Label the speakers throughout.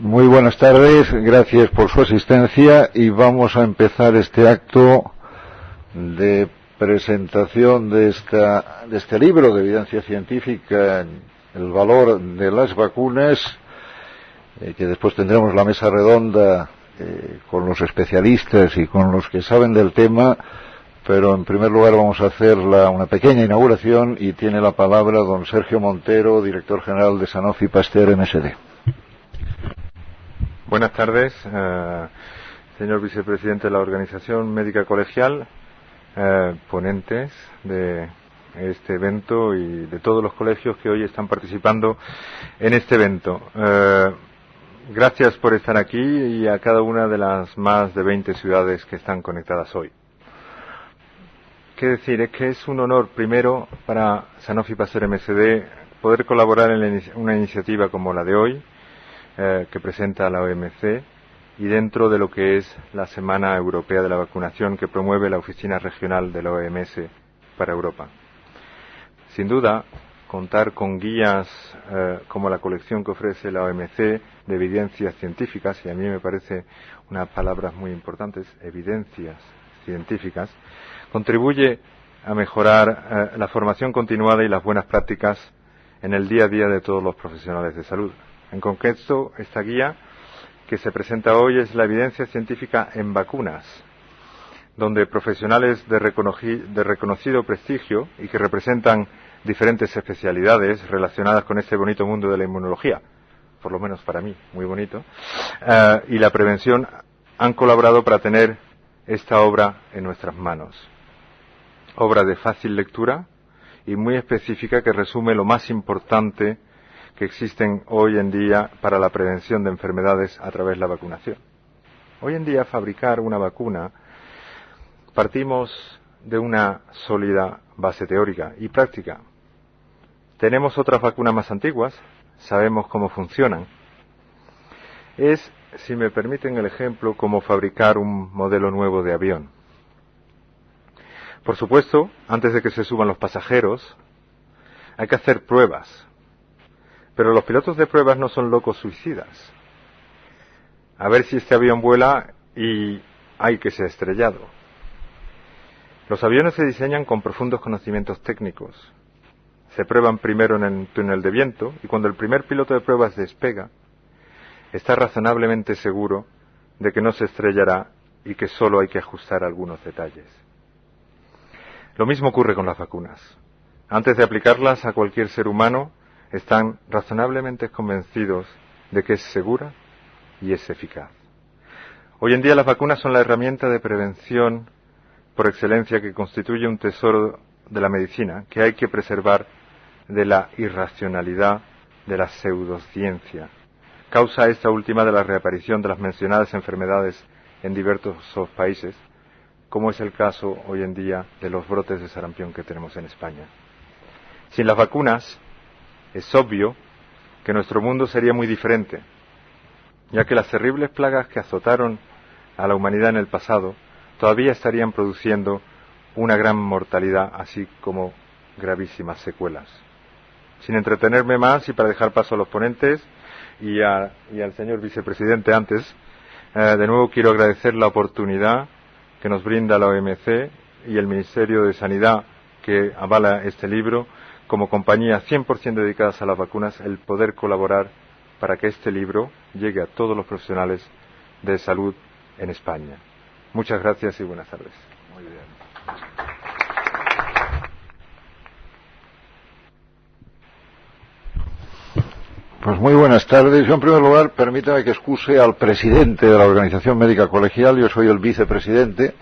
Speaker 1: Muy buenas tardes, gracias por su asistencia y vamos a empezar este acto de presentación de este libro de evidencia científica, el valor de las vacunas, que después tendremos la mesa redonda con los especialistas y con los que saben del tema, pero en primer lugar vamos a hacer una pequeña inauguración y tiene la palabra don Sergio Montero, director general de Sanofi Pasteur MSD.
Speaker 2: Buenas tardes, señor vicepresidente de la Organización Médica Colegial, ponentes de este evento y de todos los colegios que hoy están participando en este evento. Gracias por estar aquí y a cada una de las más de 20 ciudades que están conectadas hoy. Qué decir, es que es un honor primero para Sanofi Pasteur MSD poder colaborar en una iniciativa como la de hoy, que presenta la OMC, y dentro de lo que es la Semana Europea de la Vacunación que promueve la Oficina Regional de la OMS para Europa. Sin duda, contar con guías como la colección que ofrece la OMC de evidencias científicas, y a mí me parece unas palabras muy importantes, evidencias científicas, contribuye a mejorar la formación continuada y las buenas prácticas en el día a día de todos los profesionales de salud. En concreto, esta guía que se presenta hoy es la evidencia científica en vacunas, donde profesionales de reconocido prestigio y que representan diferentes especialidades relacionadas con este bonito mundo de la inmunología, por lo menos para mí, muy bonito, y la prevención han colaborado para tener esta obra en nuestras manos. Obra de fácil lectura y muy específica que resume lo más importante que existen hoy en día para la prevención de enfermedades a través de la vacunación. Hoy en día, fabricar una vacuna, partimos de una sólida base teórica y práctica. Tenemos otras vacunas más antiguas, sabemos cómo funcionan. Es, si me permiten el ejemplo, como fabricar un modelo nuevo de avión. Por supuesto, antes de que se suban los pasajeros, hay que hacer pruebas. Pero los pilotos de pruebas no son locos suicidas. A ver si este avión vuela y ¡ay, que se ha estrellado! Los aviones se diseñan con profundos conocimientos técnicos. Se prueban primero en el túnel de viento y cuando el primer piloto de pruebas despega, está razonablemente seguro de que no se estrellará y que solo hay que ajustar algunos detalles. Lo mismo ocurre con las vacunas. Antes de aplicarlas a cualquier ser humano, están razonablemente convencidos de que es segura y es eficaz. Hoy en día las vacunas son la herramienta de prevención por excelencia que constituye un tesoro de la medicina que hay que preservar de la irracionalidad de la pseudociencia. Causa esta última de la reaparición de las mencionadas enfermedades en diversos países, como es el caso hoy en día de los brotes de sarampión que tenemos en España. Sin las vacunas, es obvio que nuestro mundo sería muy diferente, ya que las terribles plagas que azotaron a la humanidad en el pasado todavía estarían produciendo una gran mortalidad, así como gravísimas secuelas. Sin entretenerme más y para dejar paso a los ponentes y al señor vicepresidente antes, de nuevo quiero agradecer la oportunidad que nos brinda la OMC y el Ministerio de Sanidad que avala este libro, como compañía 100% dedicadas a las vacunas, el poder colaborar para que este libro llegue a todos los profesionales de salud en España. Muchas gracias y buenas tardes. Muy bien.
Speaker 1: Pues muy buenas tardes. Yo en primer lugar, permítame que excuse al presidente de la Organización Médica Colegial. Yo soy el vicepresidente,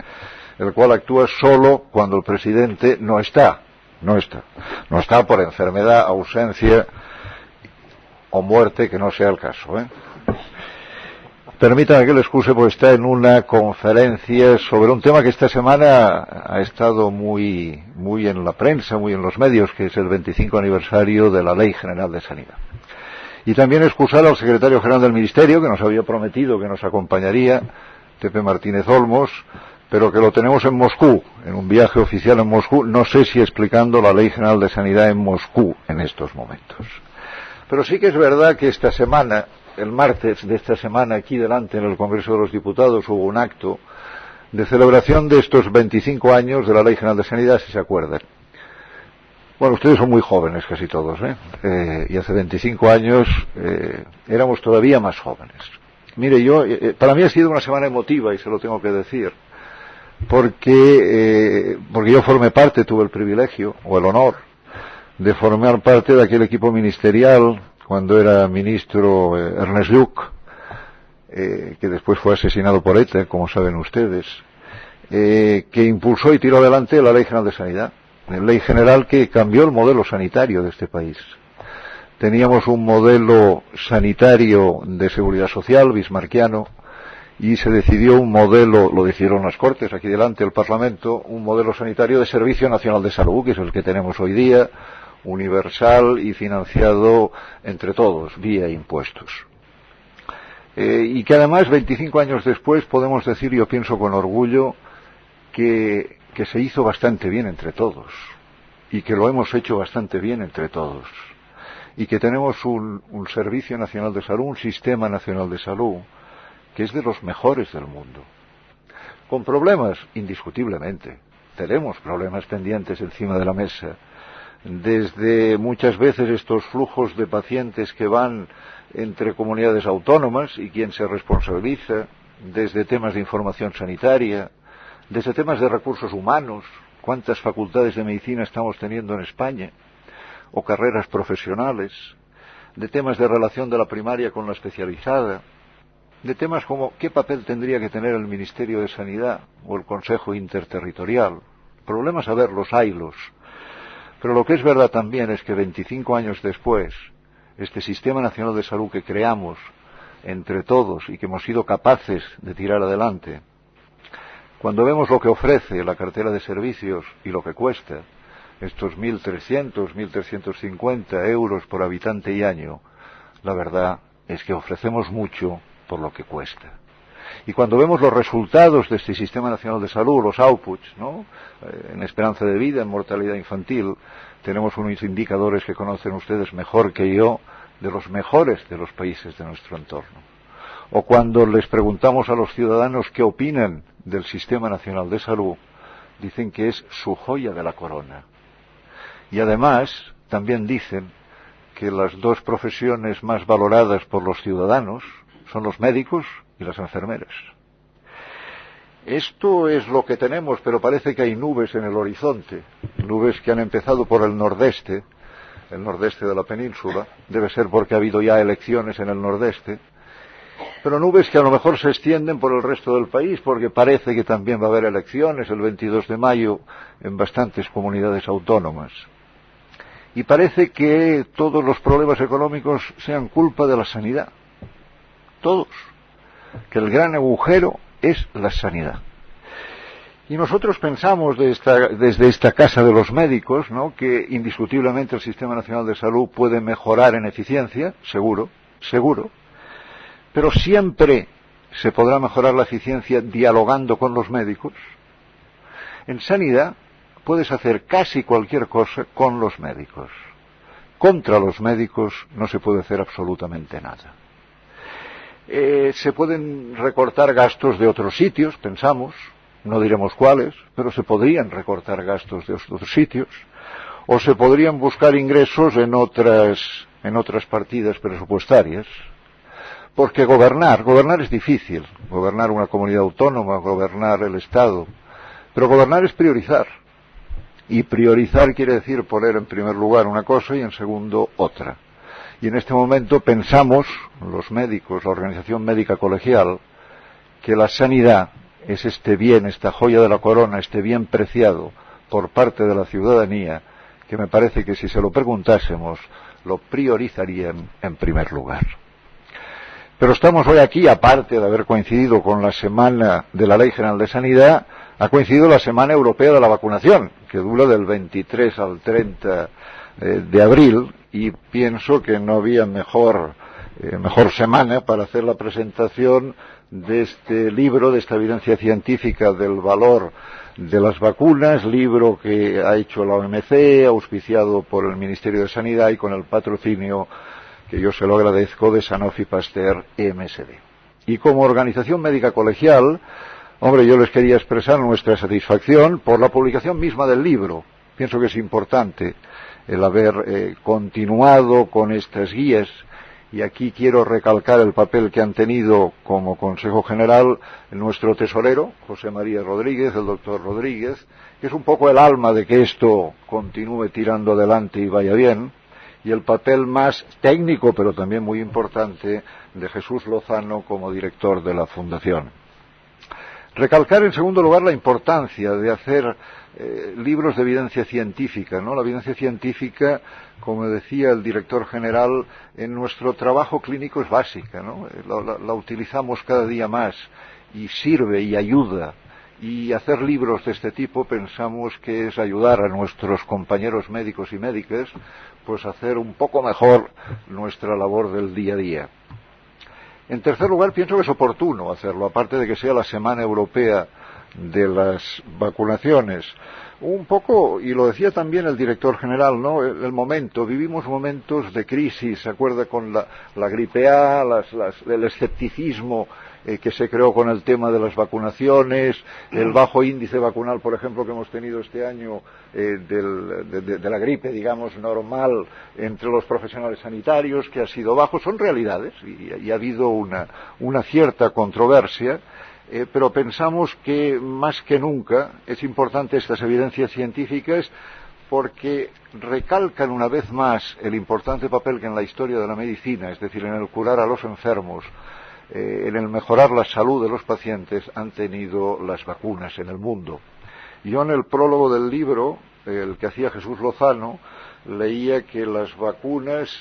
Speaker 1: el cual actúa solo cuando el presidente no está. No está por enfermedad, ausencia o muerte, que no sea el caso, Permítame que le excuse porque está en una conferencia sobre un tema que esta semana ha estado muy en la prensa, muy en los medios, que es el 25 aniversario de la Ley General de Sanidad. Y también excusar al secretario general del Ministerio, que nos había prometido que nos acompañaría, Pepe Martínez Olmos, pero que lo tenemos en Moscú, en un viaje oficial en Moscú, no sé si explicando la Ley General de Sanidad en Moscú en estos momentos. Pero sí que es verdad que esta semana el martes de esta semana aquí delante en el Congreso de los Diputados hubo un acto de celebración de estos 25 años de la Ley General de Sanidad, si se acuerdan. Bueno, ustedes son muy jóvenes casi todos, y hace 25 años éramos todavía más jóvenes. Mire, para mí ha sido una semana emotiva, y se lo tengo que decir, porque yo formé parte, tuve el privilegio, o el honor, de formar parte de aquel equipo ministerial, cuando era ministro Ernest Lluch, que después fue asesinado por ETA, como saben ustedes, que impulsó y tiró adelante la Ley General de Sanidad. Ley general que cambió el modelo sanitario de este país. Teníamos un modelo sanitario de seguridad social, bismarckiano, y se decidió un modelo, lo decidieron las Cortes, aquí delante el Parlamento, un modelo sanitario de Servicio Nacional de Salud, que es el que tenemos hoy día, universal y financiado entre todos, vía impuestos. Y que además, 25 años después, podemos decir, yo pienso con orgullo, que se hizo bastante bien entre todos, y que lo hemos hecho bastante bien entre todos, y que tenemos un Servicio Nacional de Salud, un Sistema Nacional de Salud, que es de los mejores del mundo. Con problemas, indiscutiblemente. Tenemos problemas pendientes encima de la mesa. Desde muchas veces estos flujos de pacientes que van entre comunidades autónomas y quién se responsabiliza, desde temas de información sanitaria, desde temas de recursos humanos, cuántas facultades de medicina estamos teniendo en España, o carreras profesionales, de temas de relación de la primaria con la especializada, de temas como qué papel tendría que tener el Ministerio de Sanidad o el Consejo Interterritorial. Problemas a ver, los haylos. Pero lo que es verdad también es que 25 años después, este Sistema Nacional de Salud que creamos entre todos y que hemos sido capaces de tirar adelante, cuando vemos lo que ofrece la cartera de servicios y lo que cuesta, estos 1.300, 1.350 euros por habitante y año, la verdad es que ofrecemos mucho por lo que cuesta. Y cuando vemos los resultados de este Sistema Nacional de Salud, los outputs, ¿no? En esperanza de vida, en mortalidad infantil, tenemos unos indicadores que conocen ustedes mejor que yo, de los mejores de los países de nuestro entorno. O cuando les preguntamos a los ciudadanos qué opinan del Sistema Nacional de Salud, dicen que es su joya de la corona. Y además, también dicen que las dos profesiones más valoradas por los ciudadanos son los médicos y las enfermeras. Esto es lo que tenemos, pero parece que hay nubes en el horizonte, nubes que han empezado por el nordeste de la península, debe ser porque ha habido ya elecciones en el nordeste, pero nubes que a lo mejor se extienden por el resto del país, porque parece que también va a haber elecciones el 22 de mayo en bastantes comunidades autónomas. Y parece que todos los problemas económicos sean culpa de la sanidad. Todos. Que el gran agujero es la sanidad. Y nosotros pensamos desde esta casa de los médicos, ¿no?, que indiscutiblemente el Sistema Nacional de Salud puede mejorar en eficiencia, seguro, pero siempre se podrá mejorar la eficiencia dialogando con los médicos. En sanidad puedes hacer casi cualquier cosa con los médicos. Contra los médicos no se puede hacer absolutamente nada. Se pueden recortar gastos de otros sitios, pensamos, no diremos cuáles, pero se podrían recortar gastos de otros sitios, o se podrían buscar ingresos en otras partidas presupuestarias, porque gobernar es difícil, gobernar una comunidad autónoma, gobernar el Estado, pero gobernar es priorizar, y priorizar quiere decir poner en primer lugar una cosa y en segundo otra. Y en este momento pensamos, los médicos, la Organización Médica Colegial, que la sanidad es este bien, esta joya de la corona, este bien preciado por parte de la ciudadanía, que me parece que si se lo preguntásemos, lo priorizarían en primer lugar. Pero estamos hoy aquí, aparte de haber coincidido con la Semana de la Ley General de Sanidad, ha coincidido la Semana Europea de la Vacunación, que dura del 23 al 30 de abril, y pienso que no había mejor semana para hacer la presentación de este libro, de esta evidencia científica del valor de las vacunas, libro que ha hecho la OMC, auspiciado por el Ministerio de Sanidad y con el patrocinio que yo se lo agradezco, de Sanofi Pasteur MSD. Y como organización médica colegial, hombre, yo les quería expresar nuestra satisfacción por la publicación misma del libro. Pienso que es importante el haber continuado con estas guías, y aquí quiero recalcar el papel que han tenido como Consejo General nuestro tesorero, José María Rodríguez, el doctor Rodríguez, que es un poco el alma de que esto continúe tirando adelante y vaya bien, y el papel más técnico, pero también muy importante, de Jesús Lozano como director de la Fundación. Recalcar, en segundo lugar, la importancia de hacer libros de evidencia científica, ¿no? La evidencia científica, como decía el director general, en nuestro trabajo clínico es básica, ¿no? La utilizamos cada día más y sirve y ayuda. Y hacer libros de este tipo pensamos que es ayudar a nuestros compañeros médicos y médicas, pues a hacer un poco mejor nuestra labor del día a día. En tercer lugar, pienso que es oportuno hacerlo, aparte de que sea la Semana Europea de las Vacunaciones. Un poco, y lo decía también el director general, ¿no? El momento, vivimos momentos de crisis, ¿se acuerda? Con la gripe A, el escepticismo que se creó con el tema de las vacunaciones, el bajo índice vacunal, por ejemplo, que hemos tenido este año de la gripe, digamos, normal entre los profesionales sanitarios, que ha sido bajo, son realidades, y ha habido una cierta controversia, pero pensamos que más que nunca es importante estas evidencias científicas porque recalcan una vez más el importante papel que en la historia de la medicina, es decir, en el curar a los enfermos, en el mejorar la salud de los pacientes, han tenido las vacunas en el mundo. Yo en el prólogo del libro, el que hacía Jesús Lozano, leía que las vacunas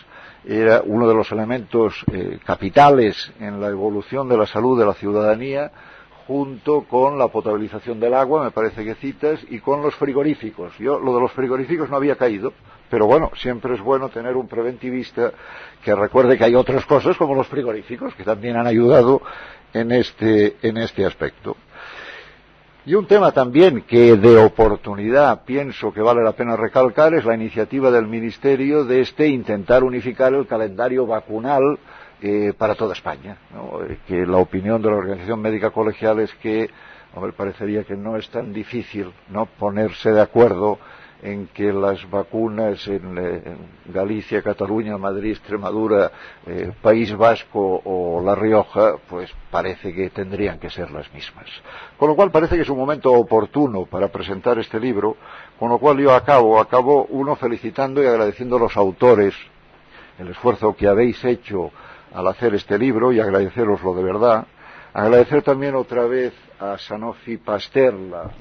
Speaker 1: era uno de los elementos capitales en la evolución de la salud de la ciudadanía, junto con la potabilización del agua, me parece que citas, y con los frigoríficos. Yo lo de los frigoríficos no había caído, pero bueno, siempre es bueno tener un preventivista que recuerde que hay otras cosas como los frigoríficos que también han ayudado en este aspecto. Y un tema también que de oportunidad pienso que vale la pena recalcar es la iniciativa del Ministerio de intentar unificar el calendario vacunal para toda España, ¿no? Que la opinión de la Organización Médica Colegial es que, hombre, parecería que no es tan difícil, ¿no?, ponerse de acuerdo en que las vacunas en Galicia, Cataluña, Madrid, Extremadura, País Vasco o La Rioja, pues parece que tendrían que ser las mismas. Con lo cual parece que es un momento oportuno para presentar este libro, con lo cual yo acabo uno felicitando y agradeciendo a los autores el esfuerzo que habéis hecho al hacer este libro, y agradeceroslo de verdad. Agradecer también otra vez a Sanofi Pasteur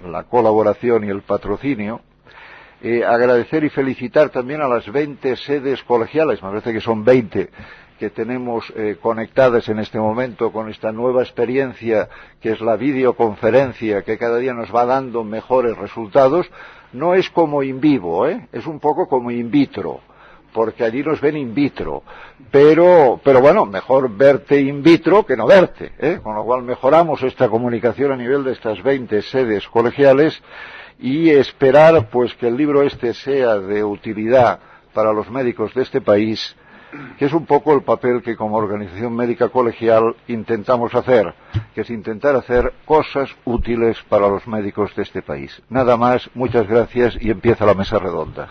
Speaker 1: la colaboración y el patrocinio. Agradecer y felicitar también a las 20 sedes colegiales, me parece que son 20, que tenemos conectadas en este momento con esta nueva experiencia que es la videoconferencia, que cada día nos va dando mejores resultados. No es como in vivo, es un poco como in vitro, porque allí nos ven in vitro, pero bueno, mejor verte in vitro que no verte, con lo cual mejoramos esta comunicación a nivel de estas 20 sedes colegiales, y esperar pues que el libro sea de utilidad para los médicos de este país, que es un poco el papel que como organización médica colegial intentamos hacer, que es intentar hacer cosas útiles para los médicos de este país. Nada más, muchas gracias, y empieza la mesa redonda.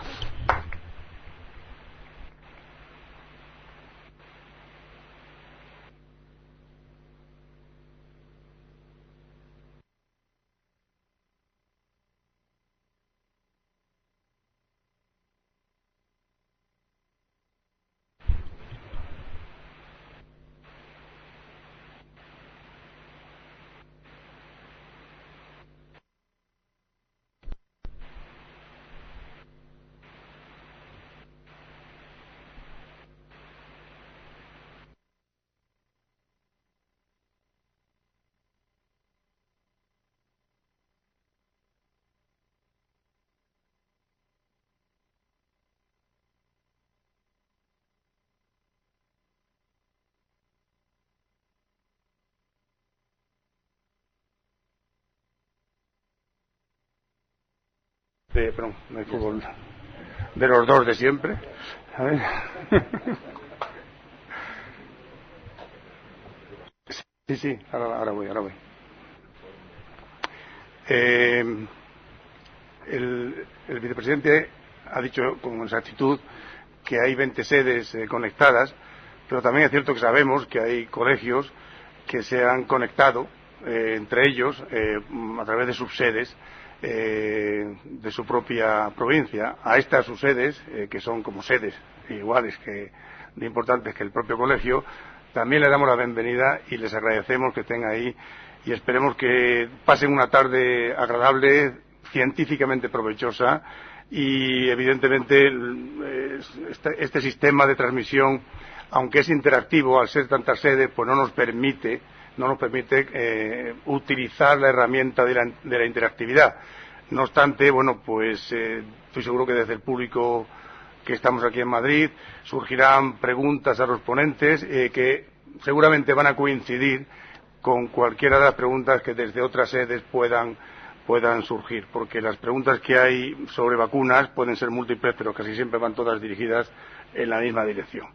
Speaker 3: De fútbol, de los dos de siempre, ¿sabes? Sí, ahora voy. El vicepresidente ha dicho con exactitud que hay 20 sedes conectadas, pero también es cierto que sabemos que hay colegios que se han conectado entre ellos a través de subsedes de su propia provincia a estas subsedes, que son como sedes iguales de importantes que el propio colegio. También le damos la bienvenida y les agradecemos que estén ahí y esperemos que pasen una tarde agradable, científicamente provechosa y evidentemente este sistema de transmisión, aunque es interactivo al ser tantas sedes, pues no nos permite utilizar la herramienta de la interactividad. No obstante, estoy seguro que desde el público que estamos aquí en Madrid surgirán preguntas a los ponentes que seguramente van a coincidir con cualquiera de las preguntas que desde otras sedes puedan surgir, porque las preguntas que hay sobre vacunas pueden ser múltiples, pero casi siempre van todas dirigidas en la misma dirección.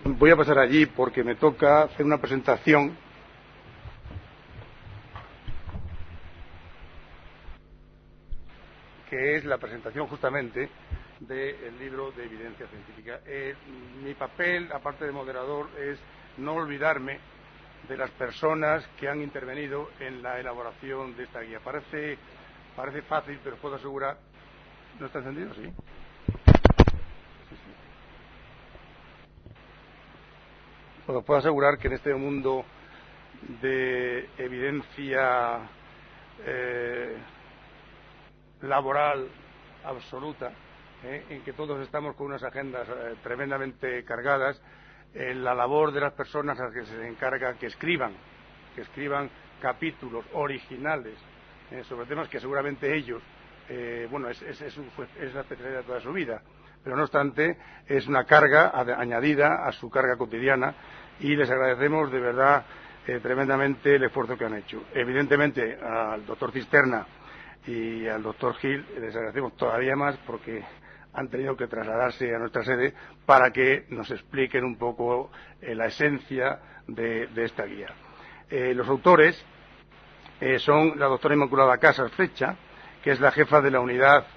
Speaker 3: Voy a pasar allí porque me toca hacer una presentación que es la presentación justamente del libro de evidencia científica. Mi papel, aparte de moderador, es no olvidarme de las personas que han intervenido en la elaboración de esta guía. Parece fácil, pero os puedo asegurar. ¿No está encendido? Sí. Os puedo asegurar que en este mundo de evidencia laboral absoluta, en que todos estamos con unas agendas tremendamente cargadas, la labor de las personas a las que se les encarga que escriban capítulos originales sobre temas que seguramente ellos, es la especialidad de toda su vida, pero no obstante es una carga añadida a su carga cotidiana y les agradecemos de verdad tremendamente el esfuerzo que han hecho. Evidentemente al doctor Cisterna y al doctor Gil les agradecemos todavía más porque han tenido que trasladarse a nuestra sede para que nos expliquen un poco la esencia de esta guía. Los autores son la doctora Inmaculada Casas Flecha, que es la jefa de la unidad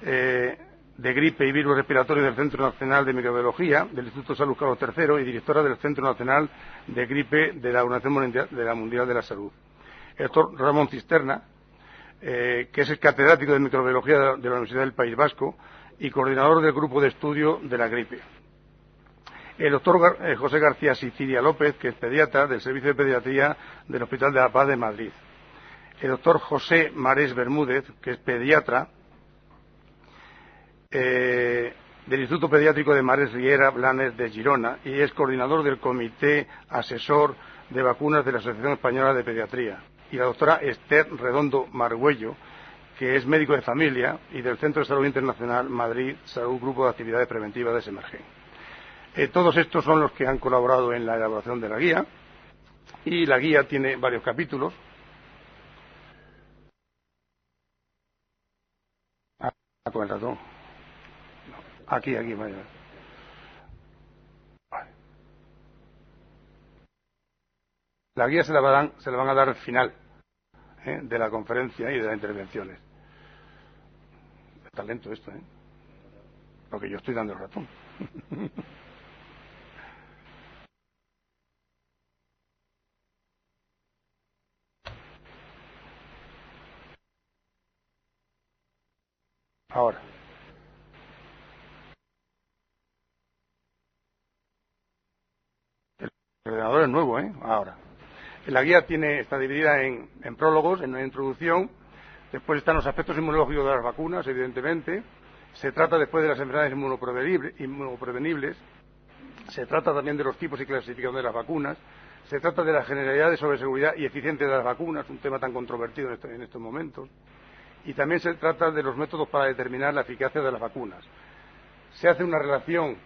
Speaker 3: de gripe y virus respiratorio del Centro Nacional de Microbiología del Instituto de Salud Carlos III y directora del Centro Nacional de Gripe de la Organización Mundial de la Salud. El doctor Ramón Cisterna, que es el catedrático de microbiología de la Universidad del País Vasco y coordinador del grupo de estudio de la gripe. El doctor José García Sicilia López, que es pediatra del Servicio de Pediatría del Hospital de la Paz de Madrid. El doctor José Marés Bermúdez, que es pediatra del Instituto Pediátrico de Marés Riera Blanes de Girona y es coordinador del Comité Asesor de Vacunas de la Asociación Española de Pediatría. Y la doctora Esther Redondo Margüello, que es médico de familia y del Centro de Salud Internacional Madrid Salud Grupo de Actividades Preventivas de Semergen. Todos estos son los que han colaborado en la elaboración de la guía y la guía tiene varios capítulos. Con el ratón. Aquí, vaya. Vale. La guía se la van a dar al final de la conferencia y de las intervenciones. Está lento esto, porque yo estoy dando el ratón. Ahora. El ordenador es nuevo, ahora. La guía está dividida en prólogos, en una introducción. Después están los aspectos inmunológicos de las vacunas, evidentemente. Se trata después de las enfermedades inmunoprevenibles. Se trata también de los tipos y clasificación de las vacunas. Se trata de las generalidades sobre seguridad y eficiencia de las vacunas, un tema tan controvertido en estos momentos. Y también se trata de los métodos para determinar la eficacia de las vacunas. Se hace una relación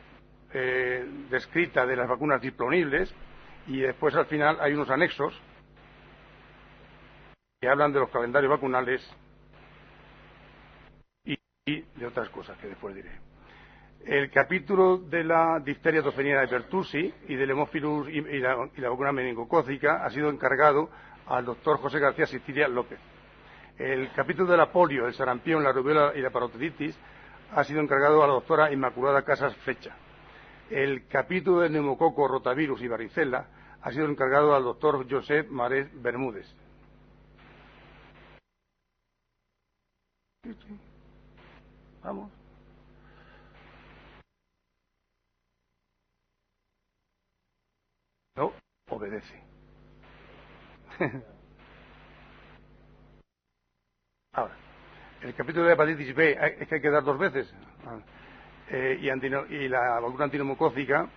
Speaker 3: descrita de las vacunas disponibles y después al final hay unos anexos que hablan de los calendarios vacunales y de otras cosas que después diré. El capítulo de la difteria tosferina de Pertussi y del hemófilus y la vacuna meningocócica ha sido encargado al doctor José García Sicilia López. El capítulo de la polio, el sarampión, la rubiola y la parotiditis ha sido encargado a la doctora Inmaculada Casas Fecha. El capítulo del neumococo, rotavirus y varicela ha sido encargado al doctor Josep Marés Bermúdez. Vamos. No, obedece. Ahora, el capítulo de hepatitis B es que hay que dar 2 veces. Y la vacuna antineumocócica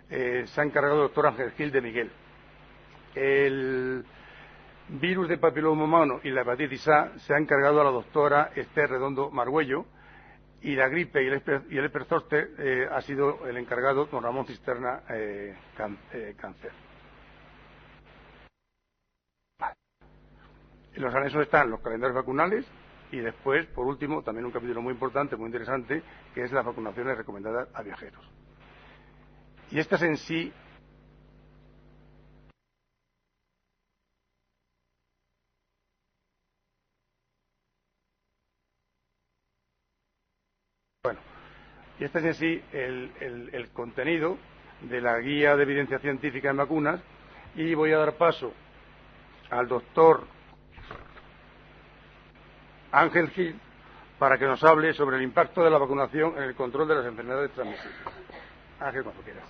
Speaker 3: se ha encargado el doctor Ángel Gil de Miguel. El virus de papiloma humano y la hepatitis A se ha encargado a la doctora Esther Redondo Margüello, y la gripe y el herpes zóster ha sido el encargado don Ramón Cisterna Cáncer. Vale. En los anexos están los calendarios vacunales y después, por último, también un capítulo muy importante, muy interesante, que es las vacunaciones recomendadas a viajeros. Y estas en sí el contenido de la guía de evidencia científica en vacunas, y voy a dar paso al doctor Ángel Gil para que nos hable sobre el impacto de la vacunación en el control de las enfermedades transmisibles. Ángel, cuando quieras.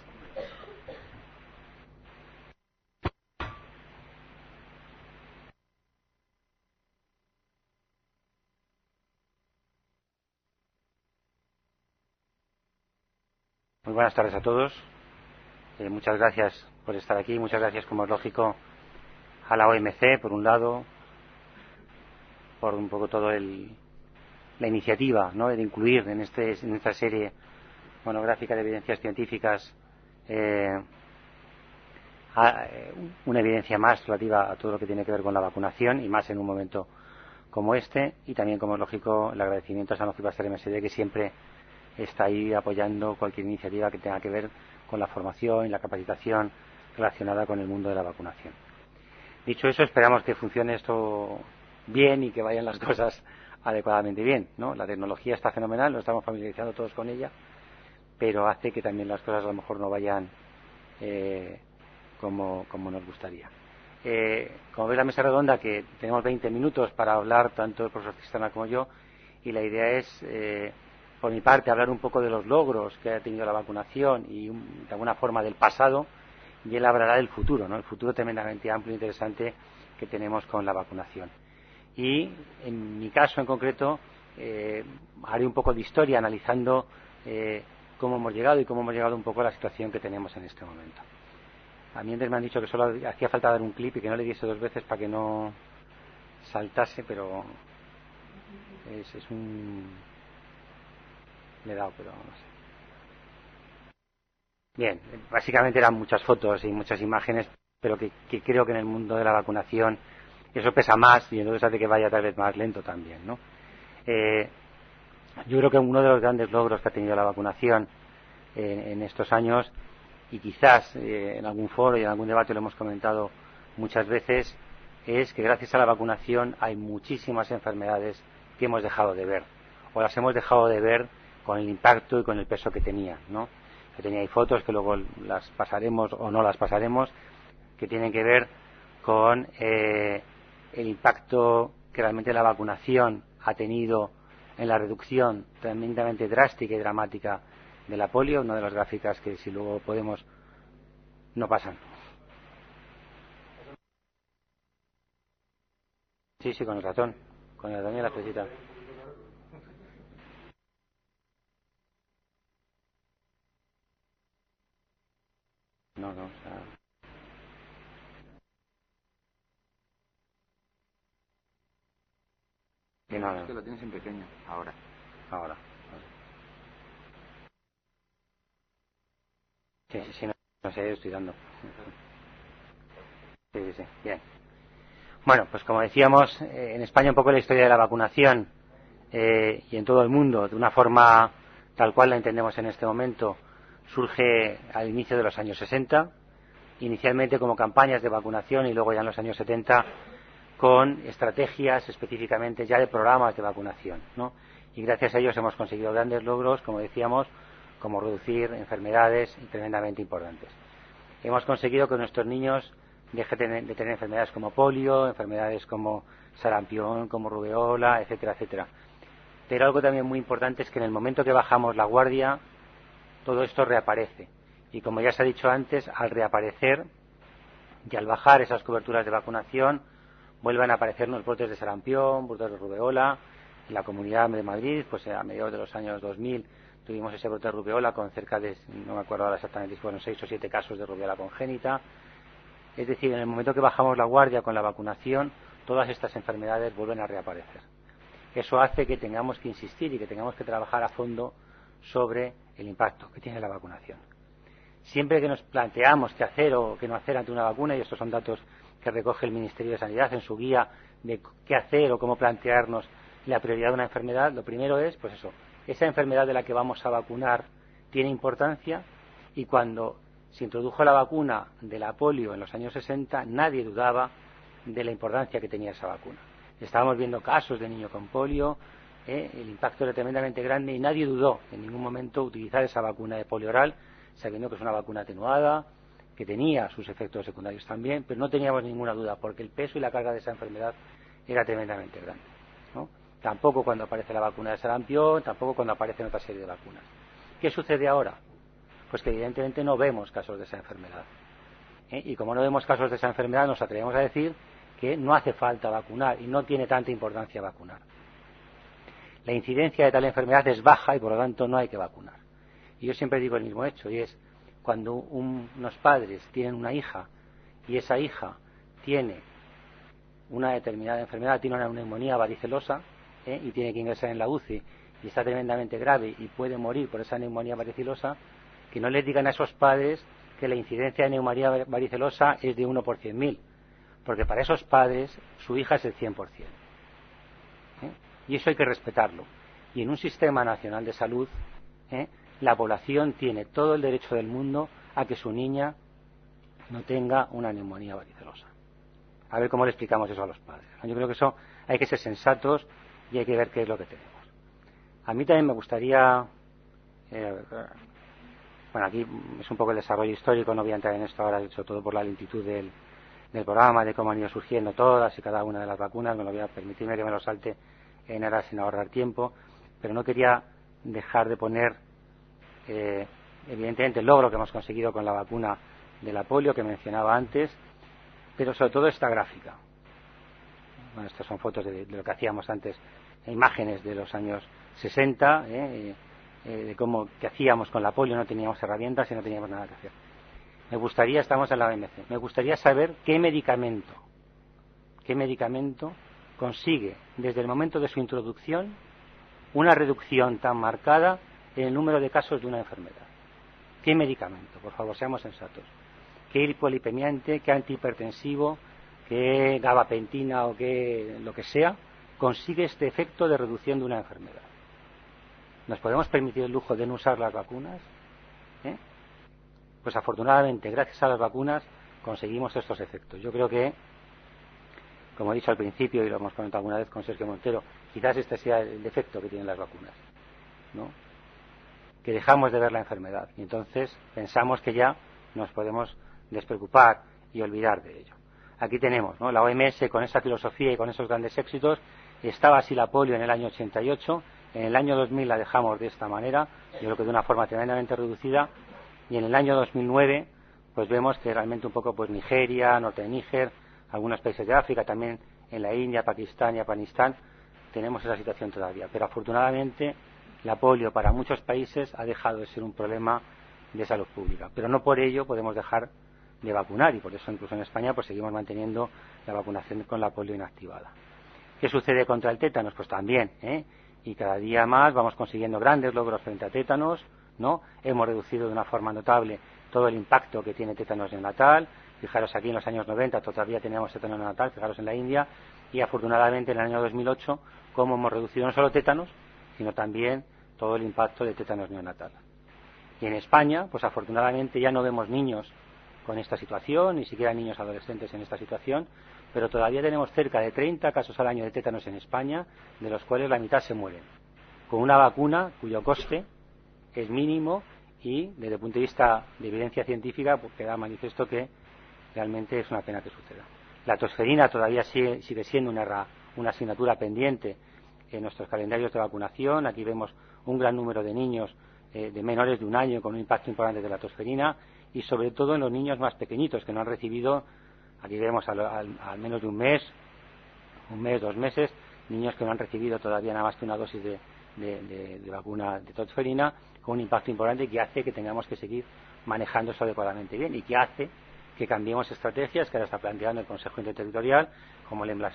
Speaker 4: Muy buenas tardes a todos. Muchas gracias por estar aquí. Muchas gracias, como es lógico, a la OMC, por un lado, por un poco todo la iniciativa, ¿no?, de incluir en esta serie monográfica de evidencias científicas una evidencia más relativa a todo lo que tiene que ver con la vacunación, y más en un momento como este. Y también, como es lógico, el agradecimiento a Sanofi Pasteur MSD, que siempre está ahí apoyando cualquier iniciativa que tenga que ver con la formación y la capacitación relacionada con el mundo de la vacunación. Dicho eso, esperamos que funcione esto bien y que vayan las cosas adecuadamente bien, ¿no? La tecnología está fenomenal, nos estamos familiarizando todos con ella, pero hace que también las cosas a lo mejor no vayan como nos gustaría. Como veis, la mesa redonda, que tenemos 20 minutos para hablar, tanto el profesor Cisterna como yo, y la idea es, por mi parte, hablar un poco de los logros que ha tenido la vacunación y de alguna forma del pasado, y él hablará del futuro, ¿no?, el futuro tremendamente amplio e interesante que tenemos con la vacunación. Y en mi caso en concreto haré un poco de historia analizando cómo hemos llegado y cómo hemos llegado un poco a la situación que tenemos en este momento. A mí antes me han dicho que solo hacía falta dar un clip y que no le diese 2 veces para que no saltase, pero es un... le he dado, pero no sé. Bien, básicamente eran muchas fotos y muchas imágenes, pero que creo que en el mundo de la vacunación eso pesa más, y entonces hace que vaya tal vez más lento también, ¿no? Yo creo que uno de los grandes logros que ha tenido la vacunación en estos años, y quizás en algún foro y en algún debate lo hemos comentado muchas veces, es que gracias a la vacunación hay muchísimas enfermedades que hemos dejado de ver, o las hemos dejado de ver con el impacto y con el peso que tenían, ¿no? Que tenía ahí fotos que luego las pasaremos o no las pasaremos, que tienen que ver con el impacto que realmente la vacunación ha tenido en la reducción tremendamente drástica y dramática de la polio. Una de las gráficas que, si luego podemos, no pasan. Sí, con el ratón y la flechita. No, o sea...
Speaker 5: No, es que lo tienes en pequeño. Ahora.
Speaker 4: Sí, no sé, estoy dando. Sí, bien. Bueno, pues como decíamos, en España un poco la historia de la vacunación y en todo el mundo, de una forma tal cual la entendemos en este momento, surge al inicio de los años 60, inicialmente como campañas de vacunación y luego ya en los años 70 con estrategias específicamente ya de programas de vacunación, ¿no? Y gracias a ellos hemos conseguido grandes logros, como decíamos, como reducir enfermedades tremendamente importantes. Hemos conseguido que nuestros niños dejen de tener enfermedades como polio, enfermedades como sarampión, como rubeola, etcétera, etcétera. Pero algo también muy importante es que en el momento que bajamos la guardia, todo esto reaparece. Y como ya se ha dicho antes, al reaparecer y al bajar esas coberturas de vacunación, vuelven a aparecer los brotes de sarampión, brotes de rubeola. En la Comunidad de Madrid, pues a mediados de los años 2000, tuvimos ese brote de rubeola con cerca de, no me acuerdo ahora exactamente, fueron 6 o 7 casos de rubeola congénita. Es decir, en el momento que bajamos la guardia con la vacunación, todas estas enfermedades vuelven a reaparecer. Eso hace que tengamos que insistir y que tengamos que trabajar a fondo sobre el impacto que tiene la vacunación. Siempre que nos planteamos qué hacer o qué no hacer ante una vacuna, y estos son datos que recoge el Ministerio de Sanidad en su guía de qué hacer o cómo plantearnos la prioridad de una enfermedad, lo primero es, pues eso, esa enfermedad de la que vamos a vacunar tiene importancia, y cuando se introdujo la vacuna de la polio en los años 60, nadie dudaba de la importancia que tenía esa vacuna. Estábamos viendo casos de niños con polio, el impacto era tremendamente grande y nadie dudó en ningún momento utilizar esa vacuna de polio oral, sabiendo que es una vacuna atenuada, que tenía sus efectos secundarios también, pero no teníamos ninguna duda porque el peso y la carga de esa enfermedad era tremendamente grande, ¿no? Tampoco cuando aparece la vacuna de sarampión, tampoco cuando aparecen otra serie de vacunas. ¿Qué sucede ahora? Pues que evidentemente no vemos casos de esa enfermedad. Y como no vemos casos de esa enfermedad, nos atrevemos a decir que no hace falta vacunar y no tiene tanta importancia vacunar. La incidencia de tal enfermedad es baja y por lo tanto no hay que vacunar. Y yo siempre digo el mismo hecho, y es cuando unos padres tienen una hija y esa hija tiene una determinada enfermedad, tiene una neumonía varicelosa, y tiene que ingresar en la UCI y está tremendamente grave y puede morir por esa neumonía varicelosa, que no les digan a esos padres que la incidencia de neumonía varicelosa es de 1 por 100.000, porque para esos padres su hija es el 100%. Y eso hay que respetarlo. Y en un sistema nacional de salud, la población tiene todo el derecho del mundo a que su niña no tenga una neumonía varicelosa. A ver cómo le explicamos eso a los padres. Yo creo que eso hay que ser sensatos y hay que ver qué es lo que tenemos. A mí también me gustaría, bueno, aquí es un poco el desarrollo histórico, no voy a entrar en esto ahora, sobre todo por la lentitud del programa, de cómo han ido surgiendo todas y cada una de las vacunas, me lo voy a permitirme que me lo salte en aras sin ahorrar tiempo, pero no quería dejar de poner, evidentemente, el logro que hemos conseguido con la vacuna de la polio que mencionaba antes, pero sobre todo esta gráfica. Bueno, estas son fotos de lo que hacíamos antes, imágenes de los años 60, de cómo que hacíamos con la polio, no teníamos herramientas y no teníamos nada que hacer. Me gustaría, estamos en la OMC, me gustaría saber qué medicamento consigue desde el momento de su introducción una reducción tan marcada en el número de casos de una enfermedad. ¿Qué medicamento? Por favor, seamos sensatos. ¿Qué hipolipemiante, qué antihipertensivo, qué gabapentina o qué lo que sea consigue este efecto de reducción de una enfermedad? ¿Nos podemos permitir el lujo de no usar las vacunas? Pues afortunadamente, gracias a las vacunas, conseguimos estos efectos. Yo creo que, como he dicho al principio y lo hemos comentado alguna vez con Sergio Montero, quizás este sea el defecto que tienen las vacunas, ¿no? Que dejamos de ver la enfermedad y entonces pensamos que ya nos podemos despreocupar y olvidar de ello. Aquí tenemos, ¿no?, la OMS con esa filosofía y con esos grandes éxitos. Estaba así la polio en el año 88, en el año 2000 la dejamos de esta manera, yo creo que de una forma tremendamente reducida, y en el año 2009 pues vemos que realmente un poco pues Nigeria, norte de Níger, algunos países de África, también en la India, Pakistán y Afganistán tenemos esa situación todavía, pero afortunadamente la polio para muchos países ha dejado de ser un problema de salud pública, pero no por ello podemos dejar de vacunar y por eso incluso en España pues seguimos manteniendo la vacunación con la polio inactivada. ¿Qué sucede contra el tétanos? Pues también, y cada día más vamos consiguiendo grandes logros frente a tétanos, ¿no? Hemos reducido de una forma notable todo el impacto que tiene tétanos neonatal. Fijaros aquí en los años 90 todavía teníamos tétanos neonatal, fijaros en la India, y afortunadamente en el año 2008 cómo hemos reducido no solo tétanos, sino también todo el impacto de tétanos neonatal. Y en España, pues afortunadamente ya no vemos niños con esta situación, ni siquiera niños adolescentes en esta situación, pero todavía tenemos cerca de 30 casos al año de tétanos en España, de los cuales la mitad se mueren, con una vacuna cuyo coste es mínimo y, desde el punto de vista de evidencia científica, pues queda manifiesto que realmente es una pena que suceda. La tosferina todavía sigue siendo una asignatura pendiente en nuestros calendarios de vacunación. Aquí vemos un gran número de niños de menores de 1 año con un impacto importante de la tosferina, y sobre todo en los niños más pequeñitos que no han recibido, aquí vemos al menos de un mes, 2 meses, niños que no han recibido todavía nada más que una dosis de vacuna de tosferina, con un impacto importante que hace que tengamos que seguir manejando eso adecuadamente bien, y que hace que cambiemos estrategias que ahora está planteando el Consejo Interterritorial, como la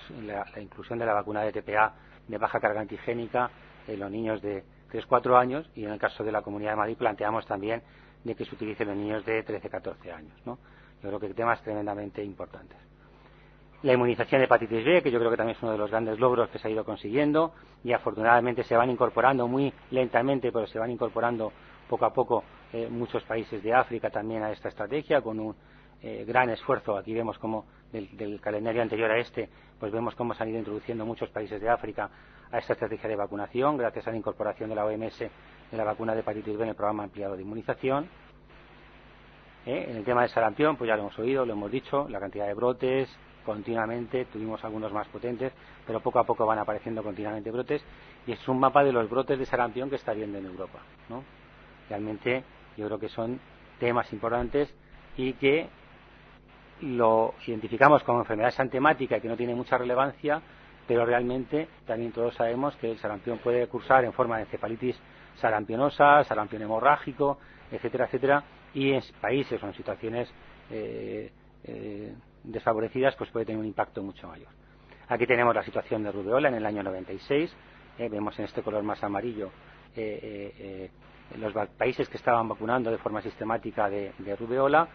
Speaker 4: inclusión de la vacuna de TPA de baja carga antigénica en los niños de 3-4 años, y en el caso de la Comunidad de Madrid planteamos también de que se utilicen los niños de 13-14 años, ¿no? Yo creo que temas tremendamente importantes. La inmunización de hepatitis B, que yo creo que también es uno de los grandes logros que se ha ido consiguiendo, y afortunadamente se van incorporando muy lentamente, pero se van incorporando poco a poco muchos países de África también a esta estrategia, con un gran esfuerzo. Aquí vemos cómo del calendario anterior a este, pues vemos cómo se han ido introduciendo muchos países de África a esta estrategia de vacunación, gracias a la incorporación de la OMS de la vacuna de hepatitis B en el programa ampliado de inmunización. En el tema de sarampión, pues ya lo hemos oído, lo hemos dicho, la cantidad de brotes continuamente, tuvimos algunos más potentes, pero poco a poco van apareciendo continuamente brotes, y es un mapa de los brotes de sarampión que está habiendo en Europa, ¿no? Realmente yo creo que son temas importantes y que lo identificamos como enfermedad asintomática y que no tiene mucha relevancia, pero realmente también todos sabemos que el sarampión puede cursar en forma de encefalitis sarampionosa, sarampión hemorrágico, etcétera, etcétera, y en países o en situaciones desfavorecidas pues puede tener un impacto mucho mayor. Aquí tenemos la situación de rubeola en el año 96, vemos en este color más amarillo los países que estaban vacunando de forma sistemática de rubeola,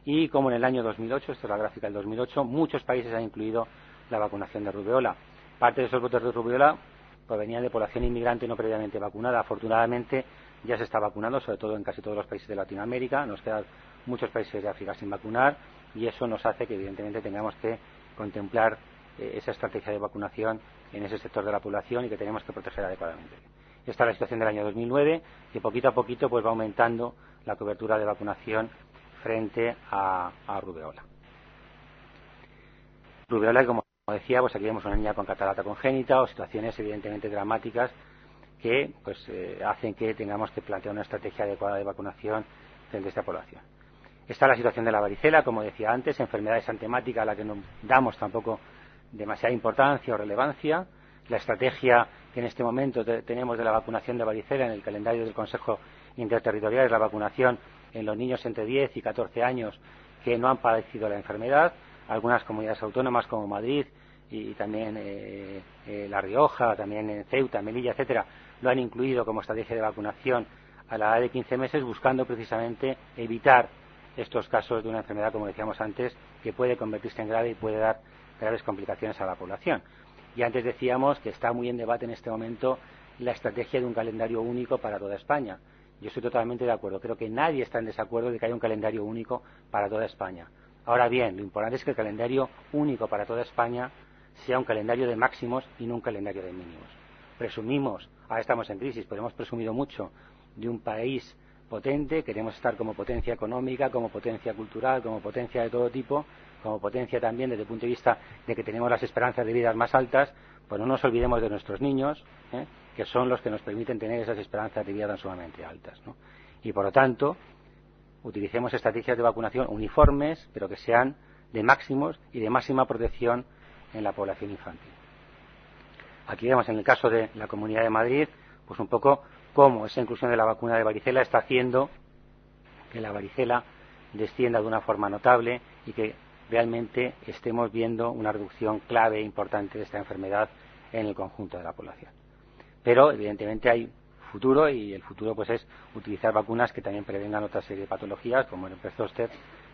Speaker 4: y como en el año 2008, esta es la gráfica del 2008, muchos países han incluido la vacunación de rubeola. Parte de esos brotes de rubeola provenían de población inmigrante no previamente vacunada. Afortunadamente ya se está vacunando, sobre todo en casi todos los países de Latinoamérica. Nos quedan muchos países de África sin vacunar, y eso nos hace que evidentemente tengamos que contemplar esa estrategia de vacunación en ese sector de la población y que tenemos que proteger adecuadamente. Esta es la situación del año 2009, que poquito a poquito pues va aumentando la cobertura de vacunación frente a rubeola. Rubeola, como decía, pues aquí vemos una niña con catarata congénita o situaciones evidentemente dramáticas que pues hacen que tengamos que plantear una estrategia adecuada de vacunación frente a esta población. Está la situación de la varicela, como decía antes, enfermedad asintomática a la que no damos tampoco demasiada importancia o relevancia. La estrategia que en este momento tenemos de la vacunación de varicela en el calendario del Consejo Interterritorial es la vacunación en los niños entre 10 y 14 años que no han padecido la enfermedad. Algunas comunidades autónomas como Madrid y también La Rioja, también en Ceuta, Melilla, etcétera, lo han incluido como estrategia de vacunación a la edad de 15 meses, buscando precisamente evitar estos casos de una enfermedad, como decíamos antes, que puede convertirse en grave y puede dar graves complicaciones a la población. Y antes decíamos que está muy en debate en este momento la estrategia de un calendario único para toda España. Yo estoy totalmente de acuerdo. Creo que nadie está en desacuerdo de que haya un calendario único para toda España. Ahora bien, lo importante es que el calendario único para toda España sea un calendario de máximos y no un calendario de mínimos. Presumimos, ahora estamos en crisis, pero hemos presumido mucho de un país potente, queremos estar como potencia económica, como potencia cultural, como potencia de todo tipo, como potencia también desde el punto de vista de que tenemos las esperanzas de vida más altas, pues no nos olvidemos de nuestros niños, que son los que nos permiten tener esas esperanzas de vida tan sumamente altas, ¿no? Y por lo tanto, utilicemos estrategias de vacunación uniformes, pero que sean de máximos y de máxima protección en la población infantil. Aquí vemos en el caso de la Comunidad de Madrid, pues un poco cómo esa inclusión de la vacuna de varicela está haciendo que la varicela descienda de una forma notable y que realmente estemos viendo una reducción clave e importante de esta enfermedad en el conjunto de la población. Pero evidentemente hay futuro, y el futuro pues es utilizar vacunas que también prevengan otra serie de patologías, como el herpes zóster,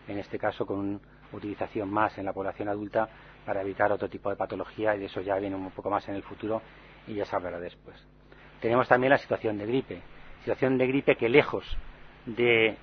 Speaker 4: en este caso con una utilización más en la población adulta para evitar otro tipo de patología, y de eso ya viene un poco más en el futuro y ya se hablará después. tenemos también la situación de gripe que lejos de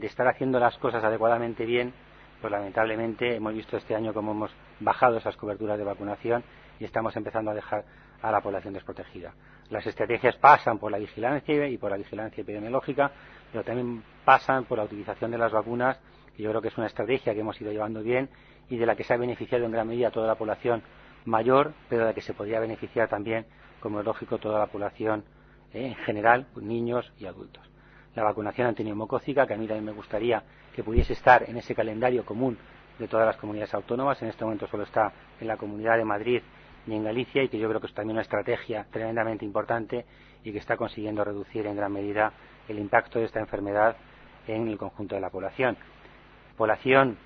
Speaker 4: estar haciendo las cosas adecuadamente bien, pues lamentablemente hemos visto este año cómo hemos bajado esas coberturas de vacunación y estamos empezando a dejar a la población desprotegida. Las estrategias pasan por la vigilancia y por la vigilancia epidemiológica, pero también pasan por la utilización de las vacunas, que yo creo que es una estrategia que hemos ido llevando bien y de la que se ha beneficiado en gran medida toda la población mayor, pero de la que se podría beneficiar también, como es lógico, toda la población en general, niños y adultos. La vacunación antineumocócica, que a mí también me gustaría que pudiese estar en ese calendario común de todas las comunidades autónomas. En este momento solo está en la Comunidad de Madrid y en Galicia, y que yo creo que es también una estrategia tremendamente importante y que está consiguiendo reducir en gran medida el impacto de esta enfermedad en el conjunto de la población. Población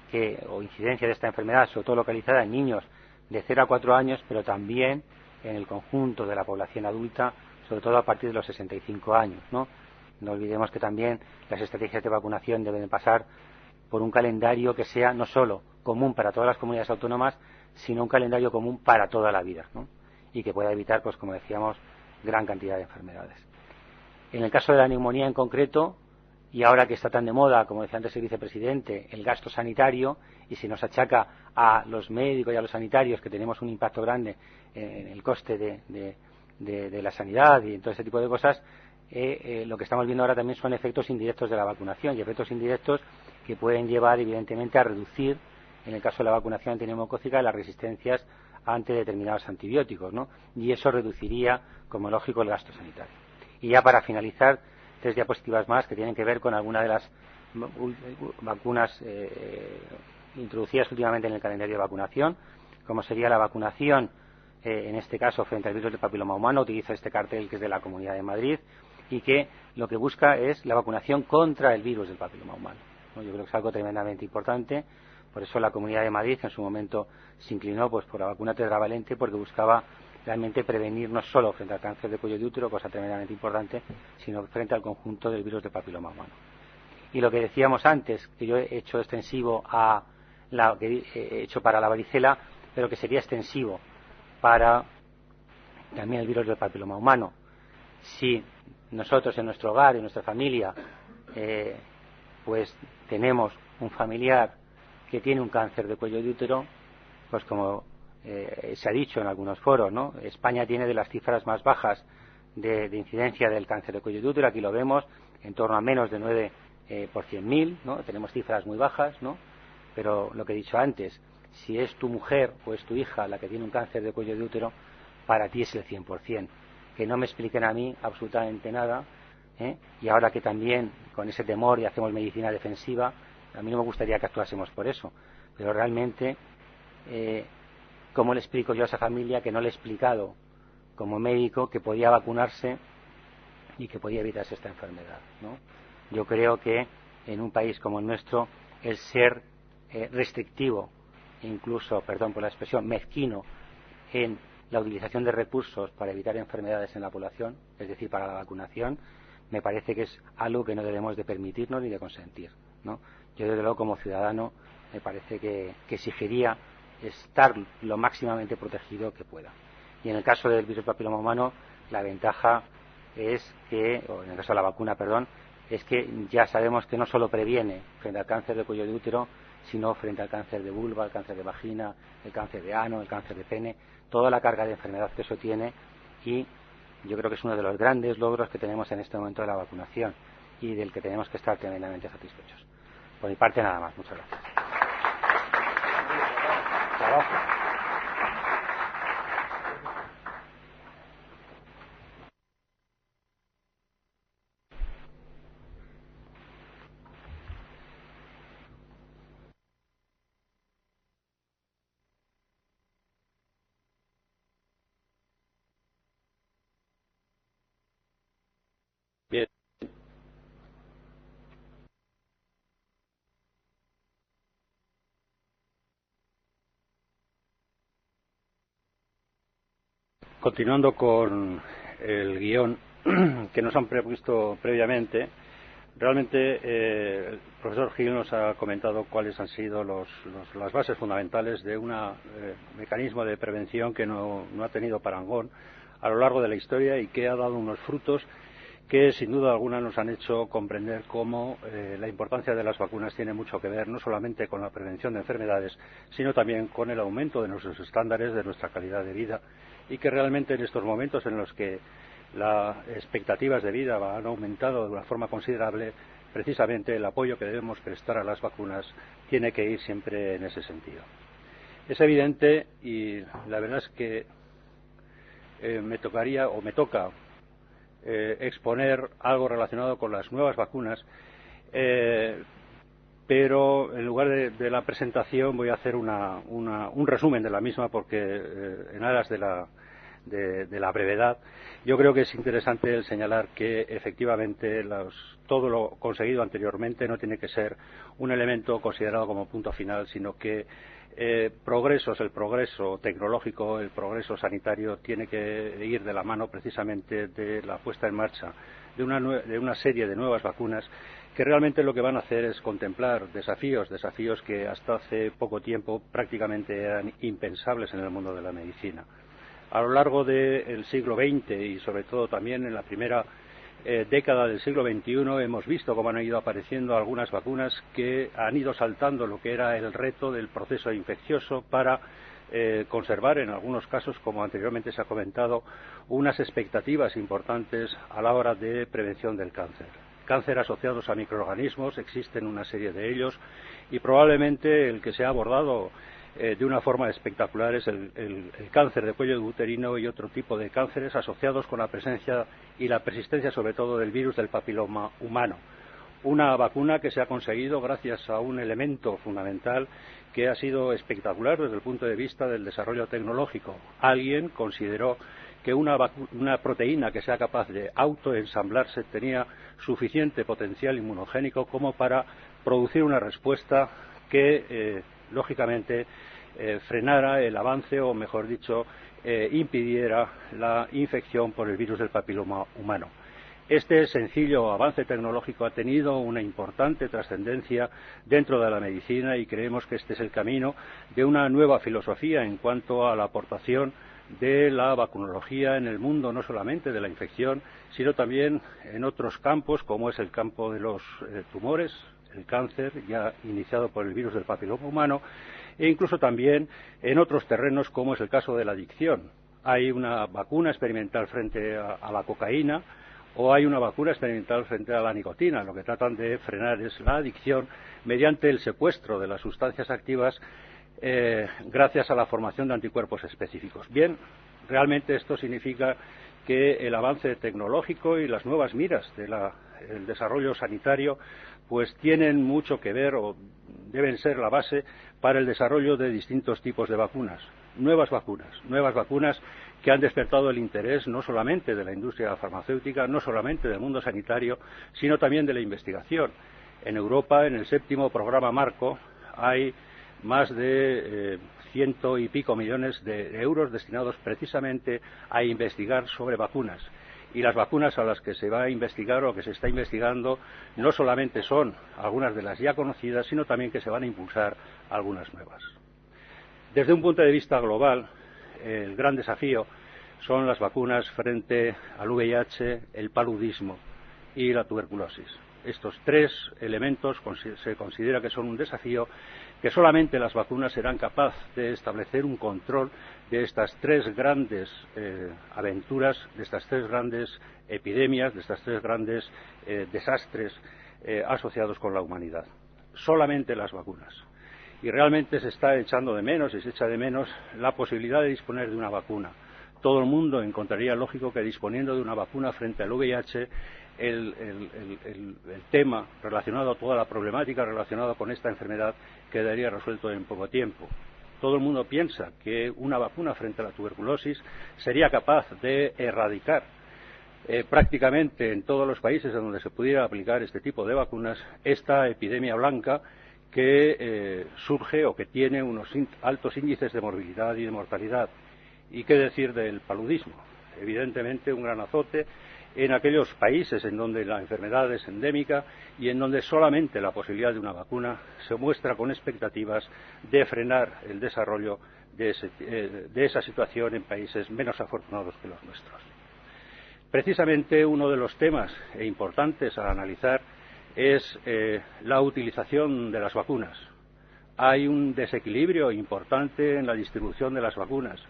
Speaker 4: o incidencia de esta enfermedad, sobre todo localizada en niños de 0 a 4 años, pero también en el conjunto de la población adulta, sobre todo a partir de los 65 años, ¿no? No olvidemos que también las estrategias de vacunación deben pasar por un calendario que sea no solo común para todas las comunidades autónomas, sino un calendario común para toda la vida, ¿no? Y que pueda evitar, pues como decíamos, gran cantidad de enfermedades. En el caso de la neumonía en concreto, y ahora que está tan de moda, como decía antes el vicepresidente, el gasto sanitario, y se nos achaca a los médicos y a los sanitarios que tenemos un impacto grande en el coste de la sanidad y en todo ese tipo de cosas, lo que estamos viendo ahora también son efectos indirectos de la vacunación, y efectos indirectos que pueden llevar evidentemente a reducir, en el caso de la vacunación antineumocócica, las resistencias ante determinados antibióticos, ¿no? Y eso reduciría, como lógico, el gasto sanitario. Y ya para finalizar, 3 diapositivas más que tienen que ver con algunas de las vacunas introducidas últimamente en el calendario de vacunación, como sería la vacunación, en este caso frente al virus del papiloma humano. Utiliza este cartel que es de la Comunidad de Madrid y que lo que busca es la vacunación contra el virus del papiloma humano, ¿no? Yo creo que es algo tremendamente importante. Por eso la Comunidad de Madrid en su momento se inclinó pues por la vacuna tetravalente, porque buscaba realmente prevenir no solo frente al cáncer de cuello de útero, cosa tremendamente importante, sino frente al conjunto del virus de papiloma humano. Y lo que decíamos antes, que yo he hecho extensivo a la que he hecho para la varicela, pero que sería extensivo para también el virus del papiloma humano. Si nosotros en nuestro hogar, en nuestra familia, pues tenemos un familiar que tiene un cáncer de cuello de útero, pues como se ha dicho en algunos foros, ¿no? España tiene de las cifras más bajas de incidencia del cáncer de cuello de útero. Aquí lo vemos, en torno a menos de 9 por 100.000, ¿no? Tenemos cifras muy bajas, ¿no? Pero lo que he dicho antes, si es tu mujer o es tu hija la que tiene un cáncer de cuello de útero, para ti es el 100%. Que no me expliquen a mí absolutamente nada, y ahora que también con ese temor y hacemos medicina defensiva, a mí no me gustaría que actuásemos por eso, pero realmente ¿cómo le explico yo a esa familia que no le he explicado como médico que podía vacunarse y que podía evitarse esta enfermedad, ¿no? Yo creo que en un país como el nuestro el ser restrictivo, incluso, perdón por la expresión, mezquino en la utilización de recursos para evitar enfermedades en la población, es decir, para la vacunación, me parece que es algo que no debemos de permitirnos ni de consentir, ¿no? Yo, desde luego, como ciudadano, me parece que exigiría estar lo máximamente protegido que pueda. Y en el caso del virus papiloma humano, la ventaja es que, o en el caso de la vacuna, perdón, es que ya sabemos que no solo previene frente al cáncer de cuello de útero, sino frente al cáncer de vulva, el cáncer de vagina, el cáncer de ano, el cáncer de pene, toda la carga de enfermedad que eso tiene, y yo creo que es uno de los grandes logros que tenemos en este momento de la vacunación y del que tenemos que estar tremendamente satisfechos. Por mi parte, nada más. Muchas gracias.
Speaker 6: Bien. Continuando con el guión que nos han previsto previamente, realmente el profesor Gil nos ha comentado cuáles han sido las bases fundamentales de un mecanismo de prevención que no ha tenido parangón a lo largo de la historia y que ha dado unos frutos que sin duda alguna nos han hecho comprender cómo la importancia de las vacunas tiene mucho que ver no solamente con la prevención de enfermedades, sino también con el aumento de nuestros estándares, de nuestra calidad de vida, y que realmente en estos momentos en los que las expectativas de vida han aumentado de una forma considerable, precisamente el apoyo que debemos prestar a las vacunas tiene que ir siempre en ese sentido. Es evidente, y la verdad es que me toca exponer algo relacionado con las nuevas vacunas, pero en lugar de la presentación voy a hacer un resumen de la misma porque en aras de la brevedad yo creo que es interesante el señalar que efectivamente todo lo conseguido anteriormente no tiene que ser un elemento considerado como punto final, sino que el progreso tecnológico, el progreso sanitario tiene que ir de la mano precisamente de la puesta en marcha de una serie de nuevas vacunas que realmente lo que van a hacer es contemplar desafíos que hasta hace poco tiempo prácticamente eran impensables en el mundo de la medicina. A lo largo del siglo XX y sobre todo también en la primera década del siglo XXI hemos visto cómo han ido apareciendo algunas vacunas que han ido saltando lo que era el reto del proceso infeccioso para conservar en algunos casos, como anteriormente se ha comentado, unas expectativas importantes a la hora de prevención del cáncer. Cáncer asociados a microorganismos, existen una serie de ellos y probablemente el que se ha abordado de una forma espectacular es el cáncer de cuello uterino y otro tipo de cánceres asociados con la presencia y la persistencia sobre todo del virus del papiloma humano. Una vacuna que se ha conseguido gracias a un elemento fundamental que ha sido espectacular desde el punto de vista del desarrollo tecnológico. Alguien consideró que una proteína que sea capaz de autoensamblarse tenía suficiente potencial inmunogénico como para producir una respuesta que lógicamente frenara el avance o mejor dicho impidiera la infección por el virus del papiloma humano. Este sencillo avance tecnológico ha tenido una importante trascendencia dentro de la medicina y creemos que este es el camino de una nueva filosofía en cuanto a la aportación de la vacunología en el mundo, no solamente de la infección, sino también en otros campos como es el campo de los tumores, el cáncer ya iniciado por el virus del papiloma humano e incluso también en otros terrenos como es el caso de la adicción. Hay una vacuna experimental frente a la cocaína o hay una vacuna experimental frente a la nicotina. Lo que tratan de frenar es la adicción mediante el secuestro de las sustancias activas gracias a la formación de anticuerpos específicos. Bien, realmente esto significa que el avance tecnológico y las nuevas miras del desarrollo sanitario pues tienen mucho que ver o deben ser la base para el desarrollo de distintos tipos de vacunas. Nuevas vacunas que han despertado el interés no solamente de la industria farmacéutica, no solamente del mundo sanitario, sino también de la investigación. En Europa, en el 7º programa marco, hay más de 100 y pico millones de euros destinados precisamente a investigar sobre vacunas. Y las vacunas a las que se va a investigar o que se está investigando no solamente son algunas de las ya conocidas, sino también que se van a impulsar algunas nuevas. Desde un punto de vista global, el gran desafío son las vacunas frente al VIH, el paludismo y la tuberculosis. Estos tres elementos se considera que son un desafío que solamente las vacunas serán capaces de establecer un control de estas tres grandes aventuras, de estas tres grandes epidemias, de estas tres grandes desastres asociados con la humanidad. Solamente las vacunas. Y realmente se está echando de menos y se echa de menos la posibilidad de disponer de una vacuna. Todo el mundo encontraría lógico que disponiendo de una vacuna frente al VIH el tema relacionado, toda la problemática relacionada con esta enfermedad quedaría resuelto en poco tiempo. Todo el mundo piensa que una vacuna frente a la tuberculosis sería capaz de erradicar prácticamente en todos los países donde se pudiera aplicar este tipo de vacunas esta epidemia blanca que surge o que tiene unos altos índices de morbilidad y de mortalidad. ¿Y qué decir del paludismo? Evidentemente un gran azote en aquellos países en donde la enfermedad es endémica y en donde solamente la posibilidad de una vacuna se muestra con expectativas de frenar el desarrollo de esa situación en países menos afortunados que los nuestros. Precisamente uno de los temas importantes a analizar es la utilización de las vacunas. Hay un desequilibrio importante en la distribución de las vacunas.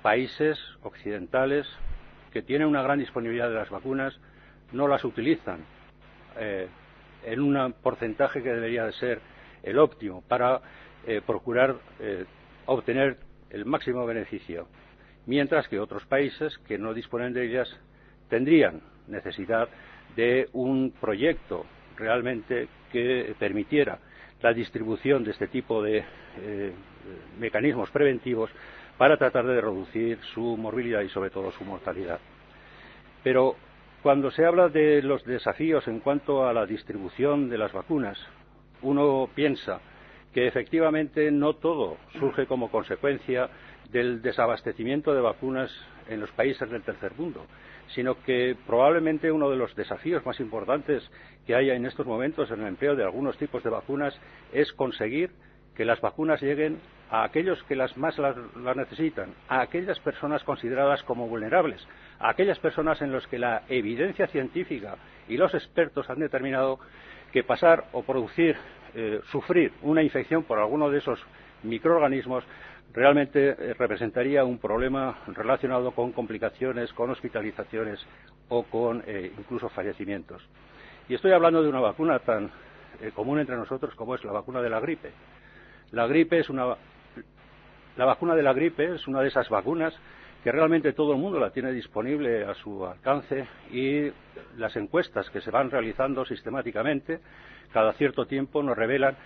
Speaker 6: Países occidentales que tienen una gran disponibilidad de las vacunas no las utilizan en un porcentaje que debería de ser el óptimo para procurar obtener el máximo beneficio, mientras que otros países que no disponen de ellas tendrían necesidad de un proyecto realmente que permitiera la distribución de este tipo de mecanismos preventivos para tratar de reducir su morbilidad y sobre todo su mortalidad. Pero cuando se habla de los desafíos en cuanto a la distribución de las vacunas, uno piensa que efectivamente no todo surge como consecuencia del desabastecimiento de vacunas en los países del tercer mundo, sino que probablemente uno de los desafíos más importantes que haya en estos momentos en el empleo de algunos tipos de vacunas es conseguir que las vacunas lleguen a aquellos que más las necesitan, a aquellas personas consideradas como vulnerables, a aquellas personas en las que la evidencia científica y los expertos han determinado que pasar o sufrir una infección por alguno de esos microorganismos realmente representaría un problema relacionado con complicaciones, con hospitalizaciones o con incluso fallecimientos. Y estoy hablando de una vacuna tan común entre nosotros como es la vacuna de la gripe. La vacuna de la gripe es una de esas vacunas que realmente todo el mundo la tiene disponible a su alcance y las encuestas que se van realizando sistemáticamente cada cierto tiempo nos revelan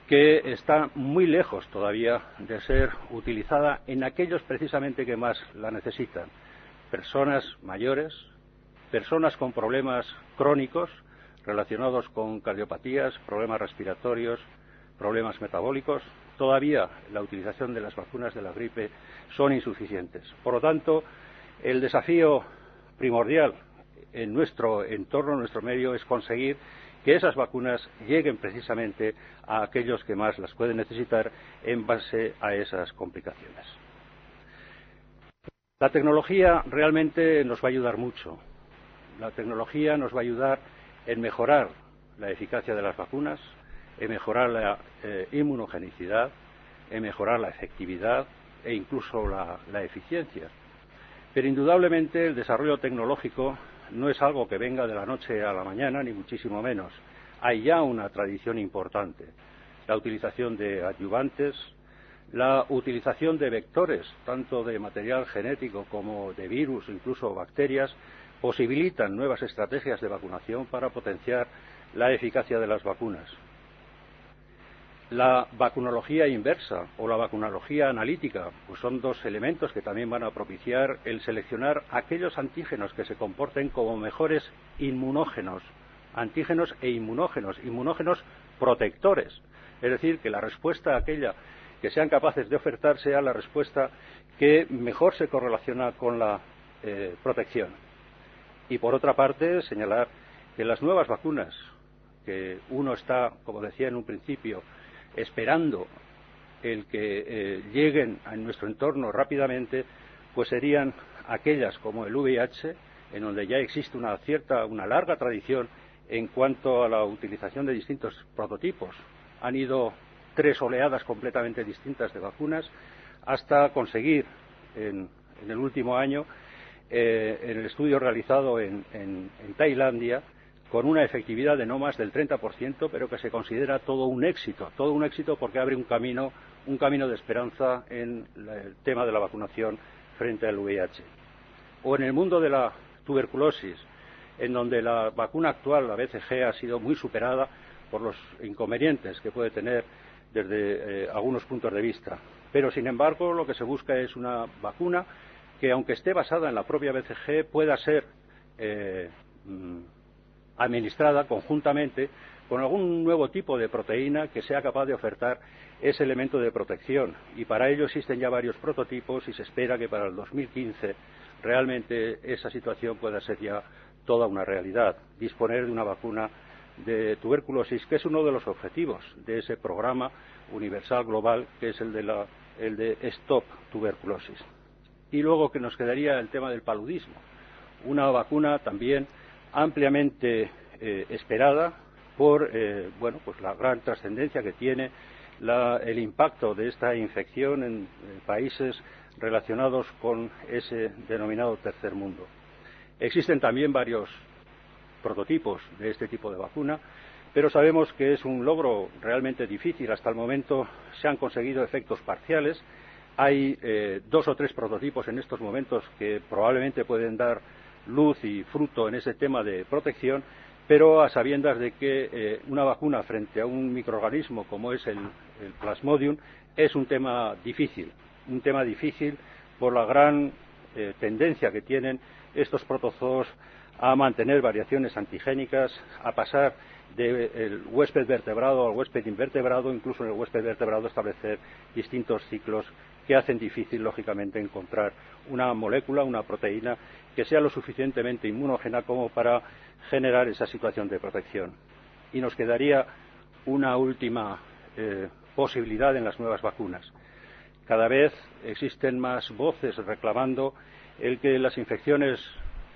Speaker 6: que está muy lejos todavía de ser utilizada en aquellos precisamente que más la necesitan. Personas mayores, personas con problemas crónicos relacionados con cardiopatías, problemas respiratorios, problemas metabólicos. Todavía la utilización de las vacunas de la gripe son insuficientes. Por lo tanto, el desafío primordial en nuestro entorno, en nuestro medio, es conseguir que esas vacunas lleguen precisamente a aquellos que más las pueden necesitar en base a esas complicaciones. La tecnología realmente nos va a ayudar mucho. La tecnología nos va a ayudar en mejorar la eficacia de las vacunas, en mejorar la inmunogenicidad, en mejorar la efectividad e incluso la eficiencia. Pero indudablemente el desarrollo tecnológico no es algo que venga de la noche a la mañana, ni muchísimo menos. Hay ya una tradición importante. La utilización de adyuvantes, la utilización de vectores, tanto de material genético como de virus, incluso bacterias, posibilitan nuevas estrategias de vacunación para potenciar la eficacia de las vacunas. La vacunología inversa o la vacunología analítica pues son dos elementos que también van a propiciar el seleccionar aquellos antígenos que se comporten como mejores inmunógenos, antígenos e inmunógenos protectores. Es decir, que la respuesta aquella que sean capaces de ofertar sea la respuesta que mejor se correlaciona con la protección. Y por otra parte, señalar que las nuevas vacunas que uno está, como decía en un principio, esperando el que lleguen a nuestro entorno rápidamente, pues serían aquellas como el VIH, en donde ya existe una larga tradición en cuanto a la utilización de distintos prototipos. Han ido 3 oleadas completamente distintas de vacunas hasta conseguir en el último año, en el estudio realizado en Tailandia, con una efectividad de no más del 30%, pero que se considera todo un éxito porque abre un camino de esperanza en el tema de la vacunación frente al VIH. O en el mundo de la tuberculosis, en donde la vacuna actual, la BCG, ha sido muy superada por los inconvenientes que puede tener desde algunos puntos de vista. Pero, sin embargo, lo que se busca es una vacuna que, aunque esté basada en la propia BCG, pueda ser administrada conjuntamente con algún nuevo tipo de proteína que sea capaz de ofertar ese elemento de protección. Y para ello existen ya varios prototipos y se espera que para el 2015 realmente esa situación pueda ser ya toda una realidad. Disponer de una vacuna de tuberculosis, que es uno de los objetivos de ese programa universal global, que es el de la el de Stop Tuberculosis. Y luego que nos quedaría el tema del paludismo, una vacuna también ampliamente esperada por pues la gran trascendencia que tiene el impacto de esta infección en países relacionados con ese denominado tercer mundo. Existen también varios prototipos de este tipo de vacuna, pero sabemos que es un logro realmente difícil. Hasta el momento se han conseguido efectos parciales. Hay 2 o 3 prototipos en estos momentos que probablemente pueden dar luz y fruto en ese tema de protección, pero a sabiendas de que una vacuna frente a un microorganismo como es el Plasmodium es un tema difícil por la gran tendencia que tienen estos protozoos a mantener variaciones antigénicas, a pasar del huésped vertebrado al huésped invertebrado, incluso en el huésped vertebrado establecer distintos ciclos que hacen difícil, lógicamente, encontrar una molécula, una proteína que sea lo suficientemente inmunógena como para generar esa situación de protección. Y nos quedaría una última posibilidad en las nuevas vacunas. Cada vez existen más voces reclamando el que las infecciones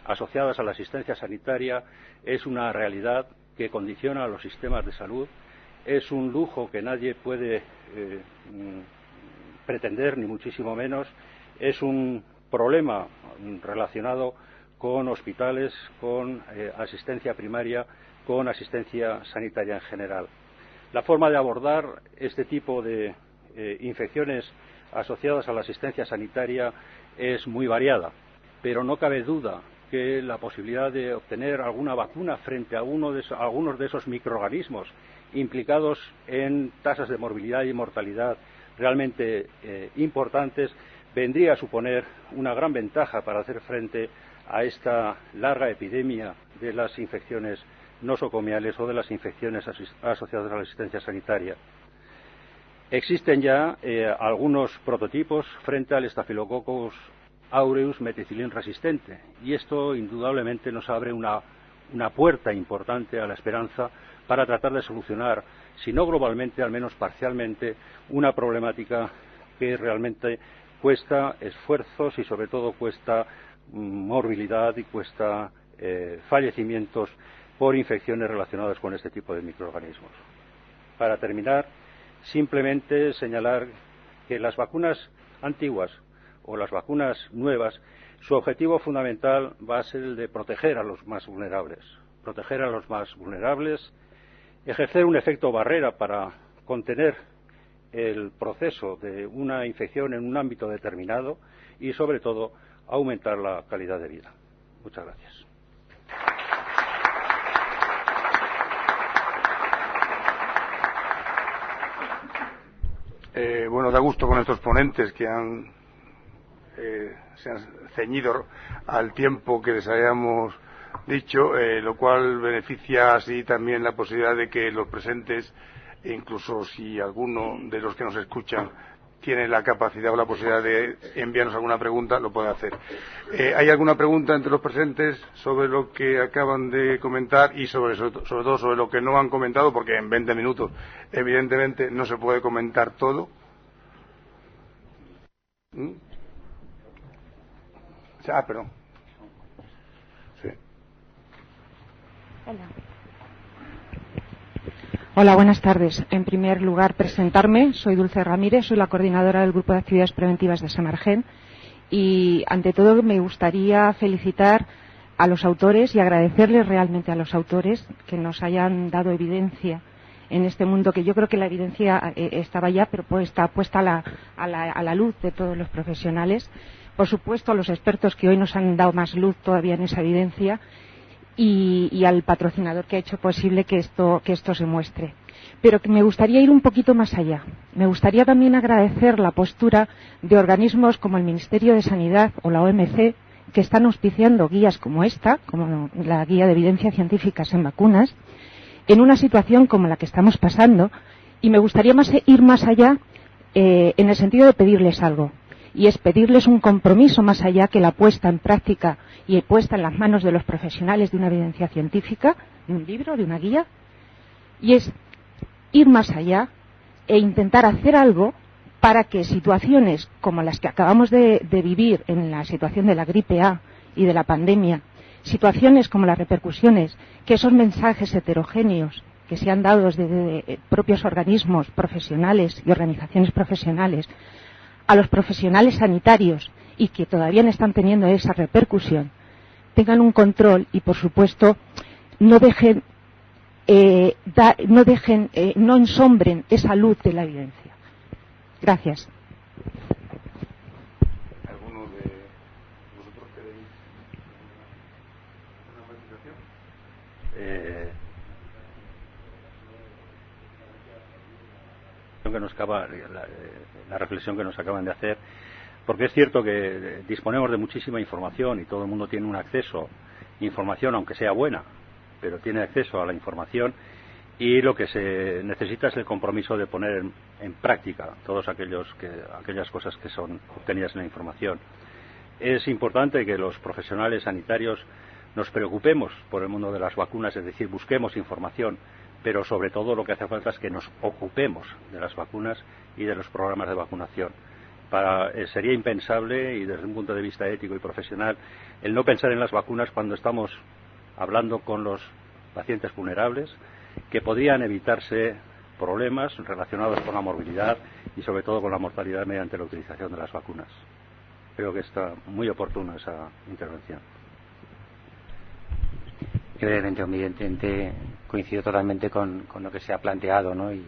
Speaker 6: asociadas a la asistencia sanitaria es una realidad que condiciona a los sistemas de salud, es un lujo que nadie puede pretender, ni muchísimo menos, es un problema relacionado con hospitales, con asistencia primaria, con asistencia sanitaria en general. La forma de abordar este tipo de infecciones asociadas a la asistencia sanitaria es muy variada, pero no cabe duda que la posibilidad de obtener alguna vacuna frente a algunos de esos microorganismos implicados en tasas de morbilidad y mortalidad realmente importantes vendría a suponer una gran ventaja para hacer frente a esta larga epidemia de las infecciones nosocomiales o de las infecciones asociadas a la asistencia sanitaria. Existen ya algunos prototipos frente al Staphylococcus aureus meticilin resistente, y esto indudablemente nos abre una puerta importante a la esperanza para tratar de solucionar, si no globalmente, al menos parcialmente, una problemática que realmente cuesta esfuerzos y sobre todo cuesta morbilidad y cuesta fallecimientos por infecciones relacionadas con este tipo de microorganismos. Para terminar, simplemente señalar que las vacunas antiguas o las vacunas nuevas, su objetivo fundamental va a ser el de proteger a los más vulnerables. Proteger a los más vulnerables, ejercer un efecto barrera para contener el proceso de una infección en un ámbito determinado y, sobre todo, aumentar la calidad de vida. Muchas gracias.
Speaker 3: Bueno, da gusto con estos ponentes que se han ceñido al tiempo que les habíamos dicho, lo cual beneficia así también la posibilidad de que los presentes, incluso si alguno de los que nos escuchan tiene la capacidad o la posibilidad de enviarnos alguna pregunta, lo puede hacer. ¿Hay alguna pregunta entre los presentes sobre lo que acaban de comentar y sobre todo sobre lo que no han comentado? Porque en 20 minutos evidentemente no se puede comentar todo. Perdón. Sí.
Speaker 7: Hola, buenas tardes. En primer lugar, presentarme. Soy Dulce Ramírez, soy la coordinadora del Grupo de Actividades Preventivas de Semargen. Y, ante todo, me gustaría felicitar a los autores y agradecerles realmente a los autores que nos hayan dado evidencia en este mundo, que yo creo que la evidencia estaba ya, pero está puesta a la luz de todos los profesionales. Por supuesto, a los expertos que hoy nos han dado más luz todavía en esa evidencia y al patrocinador que ha hecho posible que esto se muestre. Pero que me gustaría ir un poquito más allá. Me gustaría también agradecer la postura de organismos como el Ministerio de Sanidad o la OMC, que están auspiciando guías como esta, como la Guía de Evidencia Científicas en Vacunas, en una situación como la que estamos pasando, y me gustaría ir más allá en el sentido de pedirles algo. Y es pedirles un compromiso más allá que la puesta en práctica y puesta en las manos de los profesionales de una evidencia científica, de un libro, de una guía, y es ir más allá e intentar hacer algo para que situaciones como las que acabamos de vivir en la situación de la gripe A y de la pandemia, situaciones como las repercusiones que esos mensajes heterogéneos que se han dado desde propios organismos profesionales y organizaciones profesionales a los profesionales sanitarios y que todavía no están teniendo esa repercusión, tengan un control y, por supuesto, no ensombren esa luz de la evidencia. Gracias.
Speaker 3: ¿Alguno de vosotros queréis una matización?
Speaker 6: Que nos acaba, la reflexión que nos acaban de hacer, porque es cierto que disponemos de muchísima información y todo el mundo tiene un acceso a información, aunque sea buena, pero tiene acceso a la información, y lo que se necesita es el compromiso de poner en práctica todas aquellas cosas que son obtenidas en la información. Es importante que los profesionales sanitarios nos preocupemos por el mundo de las vacunas, es decir, busquemos información, pero sobre todo lo que hace falta es que nos ocupemos de las vacunas y de los programas de vacunación. Sería impensable, y desde un punto de vista ético y profesional, el no pensar en las vacunas cuando estamos hablando con los pacientes vulnerables, que podrían evitarse problemas relacionados con la morbilidad y sobre todo con la mortalidad mediante la utilización de las vacunas. Creo que está muy oportuna esa intervención.
Speaker 4: Evidentemente coincido totalmente con lo que se ha planteado, ¿no? Y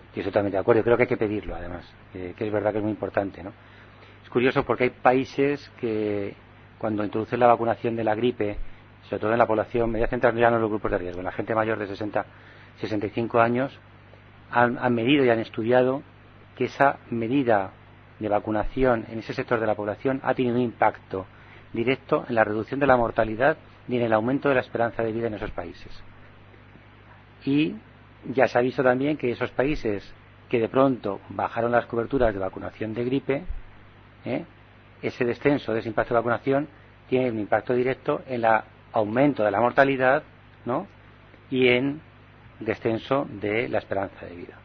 Speaker 4: estoy totalmente de acuerdo. Creo que hay que pedirlo, además, que es verdad que es muy importante, ¿no? Es curioso porque hay países que cuando introducen la vacunación de la gripe, sobre todo en la población, me voy a centrar ya en los grupos de riesgo, en la gente mayor de 65 años, han medido y han estudiado que esa medida de vacunación en ese sector de la población ha tenido un impacto directo en la reducción de la mortalidad y en el aumento de la esperanza de vida en esos países. Y ya se ha visto también que esos países que de pronto bajaron las coberturas de vacunación de gripe, ese descenso de ese impacto de vacunación tiene un impacto directo en el aumento de la mortalidad, ¿no? Y en descenso de la esperanza de vida.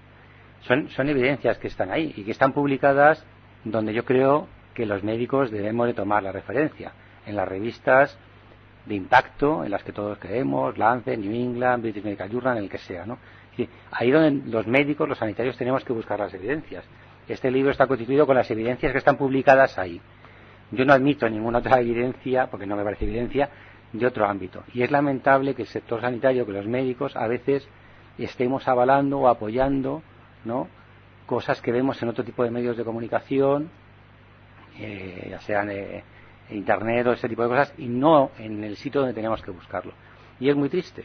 Speaker 4: Son evidencias que están ahí y que están publicadas donde yo creo que los médicos debemos de tomar la referencia, en las revistas de impacto en las que todos creemos, Lancet, New England, British Medical Journal, el que sea, ¿no? Sí, ahí donde los médicos, los sanitarios, tenemos que buscar las evidencias. Este libro está constituido con las evidencias que están publicadas ahí. Yo no admito ninguna otra evidencia, porque no me parece evidencia, de otro ámbito. Y es lamentable que el sector sanitario, que los médicos, a veces estemos avalando o apoyando, ¿no?, cosas que vemos en otro tipo de medios de comunicación, ya sean Internet o ese tipo de cosas, y no en el sitio donde tenemos que buscarlo. Y es muy triste,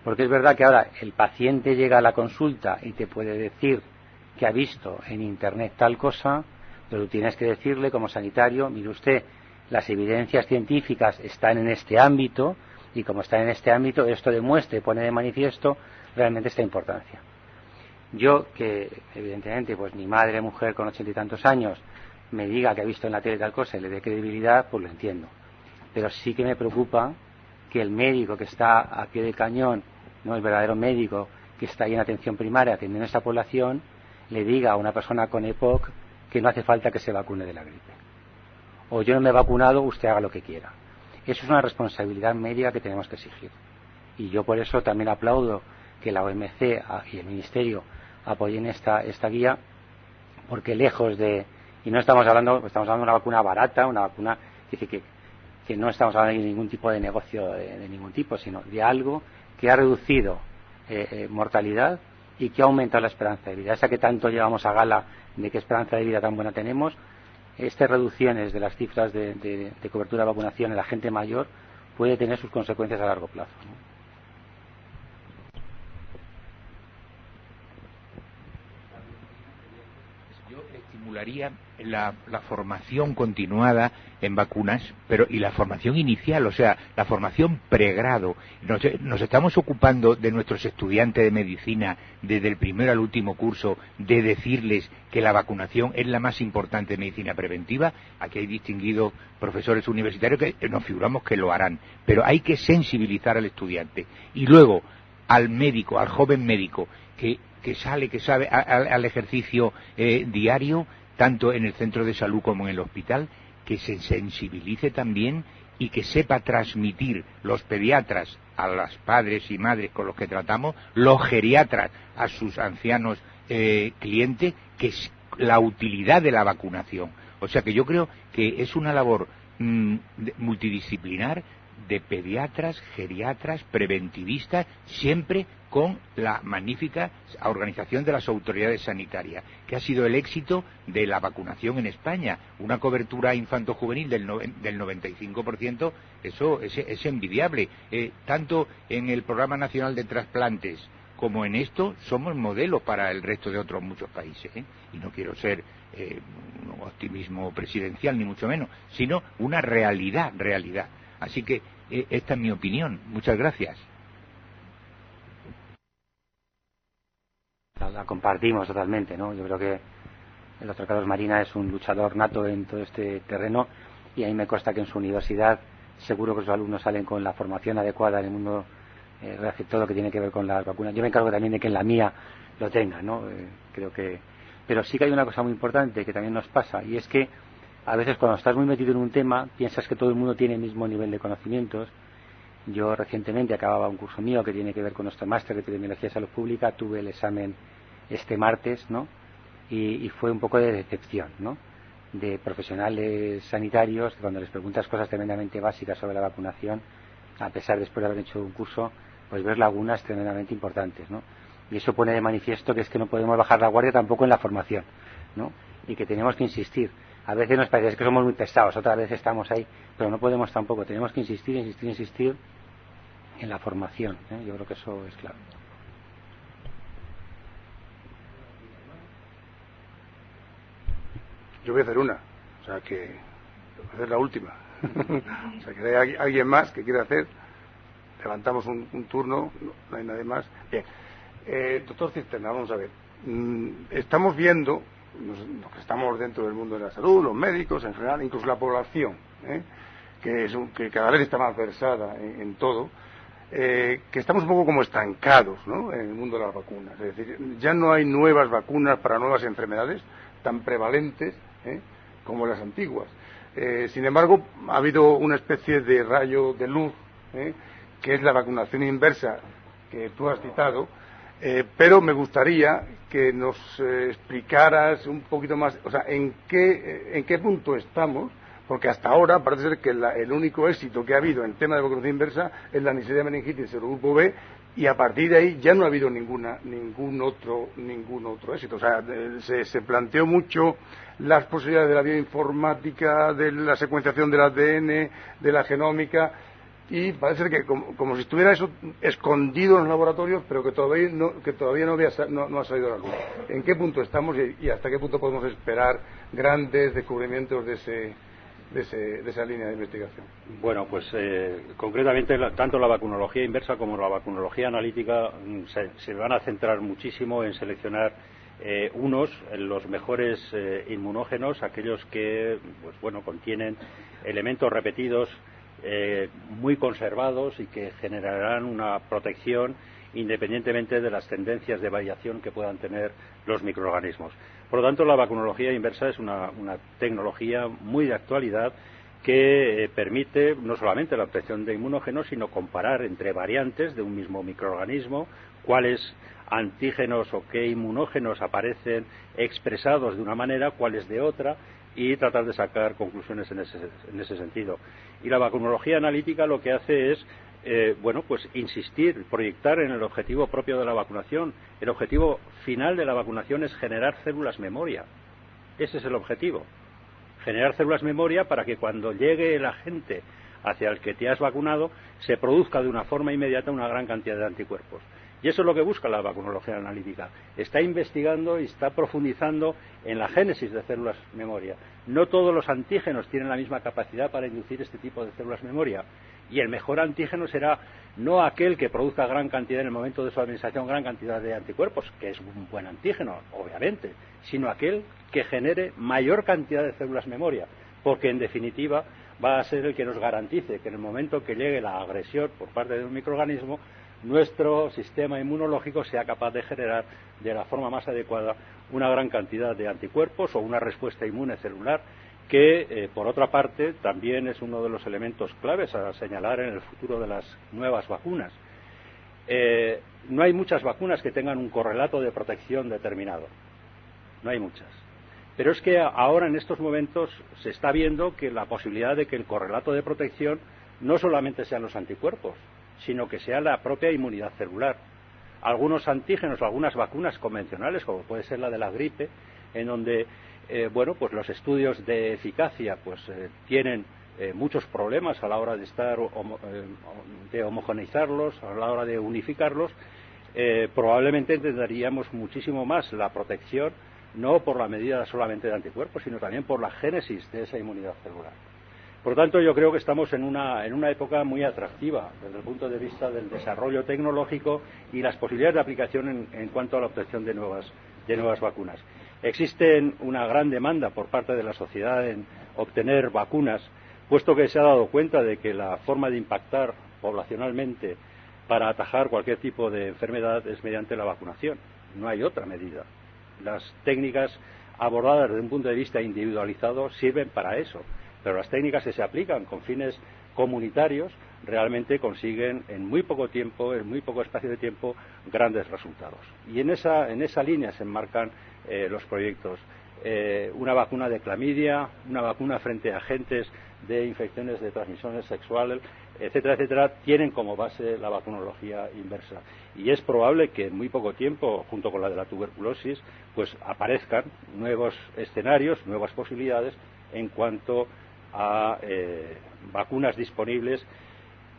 Speaker 4: porque es verdad que ahora el paciente llega a la consulta y te puede decir que ha visto en Internet tal cosa, pero tú tienes que decirle como sanitario, mire usted, las evidencias científicas están en este ámbito, y como están en este ámbito, esto demuestra y pone de manifiesto realmente esta importancia. Yo, que evidentemente pues mi madre, mujer con 80 y tantos años, me diga que ha visto en la tele tal cosa y le dé credibilidad, pues lo entiendo. Pero sí que me preocupa que el médico que está a pie de cañón, no el verdadero médico que está ahí en atención primaria atendiendo a esta población, le diga a una persona con EPOC que no hace falta que se vacune de la gripe. O yo no me he vacunado, usted haga lo que quiera. Eso es una responsabilidad médica que tenemos que exigir. Y yo por eso también aplaudo que la OMC y el Ministerio apoyen esta guía, porque lejos de... Y no estamos hablando de una vacuna barata, una vacuna que no estamos hablando de ningún tipo de negocio de ningún tipo, sino de algo que ha reducido mortalidad y que ha aumentado la esperanza de vida. Esa que tanto llevamos a gala de qué esperanza de vida tan buena tenemos, estas reducciones de las cifras de cobertura de vacunación en la gente mayor puede tener sus consecuencias a largo plazo, ¿no?
Speaker 8: Estimularía la formación continuada en vacunas, y la formación inicial, o sea, la formación pregrado. Nos estamos ocupando de nuestros estudiantes de medicina desde el primero al último curso, de decirles que la vacunación es la más importante de medicina preventiva. Aquí hay distinguidos profesores universitarios que nos figuramos que lo harán, pero hay que sensibilizar al estudiante. Y luego, al médico, al joven médico, que sabe al ejercicio diario, tanto en el centro de salud como en el hospital, que se sensibilice también y que sepa transmitir los pediatras a los padres y madres con los que tratamos, los geriatras a sus ancianos clientes, que es la utilidad de la vacunación. O sea que yo creo que es una labor multidisciplinar de pediatras, geriatras, preventivistas, siempre con la magnífica organización de las autoridades sanitarias, que ha sido el éxito de la vacunación en España. Una cobertura infanto-juvenil del 95%, eso es envidiable. Tanto en el Programa Nacional de Trasplantes como en esto, somos modelos para el resto de otros muchos países. Y no quiero ser un optimismo presidencial, ni mucho menos, sino una realidad. Así que esta es mi opinión. Muchas gracias.
Speaker 4: La compartimos totalmente, ¿no? Yo creo que el doctor Carlos Marina es un luchador nato en todo este terreno, y a mí me consta que en su universidad seguro que sus alumnos salen con la formación adecuada en el mundo, todo lo que tiene que ver con las vacunas. Yo me encargo también de que en la mía lo tengan, ¿no? Creo que... Pero sí que hay una cosa muy importante que también nos pasa, y es que a veces cuando estás muy metido en un tema piensas que todo el mundo tiene el mismo nivel de conocimientos. Yo recientemente acababa un curso mío que tiene que ver con nuestro máster de epidemiología de salud pública, tuve el examen este martes, ¿no? Y fue un poco de decepción, ¿no? De profesionales sanitarios, cuando les preguntas cosas tremendamente básicas sobre la vacunación, a pesar después de haber hecho un curso, pues ver lagunas tremendamente importantes, ¿no? Y eso pone de manifiesto que es que no podemos bajar la guardia tampoco en la formación, ¿no? Y que tenemos que insistir. A veces nos parece que somos muy pesados, otra vez estamos ahí, pero no podemos tampoco. Tenemos que insistir en la formación, ¿eh? Yo creo que eso es claro.
Speaker 3: Yo voy a hacer una, o sea que voy a hacer la última. O sea que hay alguien más que quiere hacer, levantamos un turno, no hay nadie más. Bien, doctor Cisterna, vamos a ver. Estamos viendo, los que estamos dentro del mundo de la salud, los médicos en general, incluso la población, que cada vez está más versada en todo, que estamos un poco como estancados, ¿no?, en el mundo de las vacunas. Es decir, ya no hay nuevas vacunas para nuevas enfermedades tan prevalentes como las antiguas. Sin embargo, ha habido una especie de rayo de luz, que es la vacunación inversa que tú has citado, pero me gustaría que nos explicaras un poquito más, o sea, en qué punto estamos, porque hasta ahora parece ser que el único éxito que ha habido en tema de vacunación inversa es la Neisseria meningitis del grupo B, y a partir de ahí ya no ha habido ningún otro éxito. O sea, se planteó mucho las posibilidades de la bioinformática, de la secuenciación del ADN, de la genómica, y parece ser que como si estuviera eso escondido en los laboratorios, pero que todavía no ha salido a la luz. ¿En qué punto estamos y hasta qué punto podemos esperar grandes descubrimientos de esa línea de investigación?
Speaker 6: Bueno, pues concretamente tanto la vacunología inversa como la vacunología analítica se van a centrar muchísimo en seleccionar los mejores inmunógenos, aquellos que contienen elementos repetidos muy conservados y que generarán una protección independientemente de las tendencias de variación que puedan tener los microorganismos. Por lo tanto, la vacunología inversa es una tecnología muy de actualidad que permite no solamente la obtención de inmunógenos, sino comparar entre variantes de un mismo microorganismo cuáles antígenos o qué inmunógenos aparecen expresados de una manera, cuáles de otra, y tratar de sacar conclusiones en ese sentido. Y la vacunología analítica lo que hace es insistir, proyectar en el objetivo propio de la vacunación. El objetivo final de la vacunación es generar células memoria. Ese es el objetivo. Generar células memoria para que cuando llegue el agente hacia el que te has vacunado se produzca de una forma inmediata una gran cantidad de anticuerpos. Y eso es lo que busca la vacunología analítica. Está investigando y está profundizando en la génesis de células memoria. No todos los antígenos tienen la misma capacidad para inducir este tipo de células memoria. Y el mejor antígeno será no aquel que produzca gran cantidad en el momento de su administración, gran cantidad de anticuerpos, que es un buen antígeno, obviamente, sino aquel que genere mayor cantidad de células memoria, porque en definitiva va a ser el que nos garantice que en el momento que llegue la agresión por parte de un microorganismo nuestro sistema inmunológico sea capaz de generar de la forma más adecuada una gran cantidad de anticuerpos o una respuesta inmune celular que, por otra parte, también es uno de los elementos claves a señalar en el futuro de las nuevas vacunas. No hay muchas vacunas que tengan un correlato de protección determinado. No hay muchas. Pero es que ahora, en estos momentos, se está viendo que la posibilidad de que el correlato de protección no solamente sean los anticuerpos, sino que sea la propia inmunidad celular. Algunos antígenos o algunas vacunas convencionales, como puede ser la de la gripe, en donde pues los estudios de eficacia tienen muchos problemas a la hora de homogeneizarlos, a la hora de unificarlos, probablemente entenderíamos muchísimo más la protección, no por la medida solamente de anticuerpos, sino también por la génesis de esa inmunidad celular. Por lo tanto, yo creo que estamos en una época muy atractiva desde el punto de vista del desarrollo tecnológico y las posibilidades de aplicación en cuanto a la obtención de nuevas vacunas. Existe una gran demanda por parte de la sociedad en obtener vacunas, puesto que se ha dado cuenta de que la forma de impactar poblacionalmente para atajar cualquier tipo de enfermedad es mediante la vacunación. No hay otra medida. Las técnicas abordadas desde un punto de vista individualizado sirven para eso, pero las técnicas que se aplican con fines comunitarios realmente consiguen en muy poco tiempo, en muy poco espacio de tiempo, grandes resultados. Y en esa línea se enmarcan los proyectos. Una vacuna de clamidia, una vacuna frente a agentes de infecciones de transmisión sexual, etcétera, etcétera, tienen como base la vacunología inversa. Y es probable que en muy poco tiempo, junto con la de la tuberculosis, aparezcan nuevos escenarios, nuevas posibilidades en cuanto a vacunas disponibles,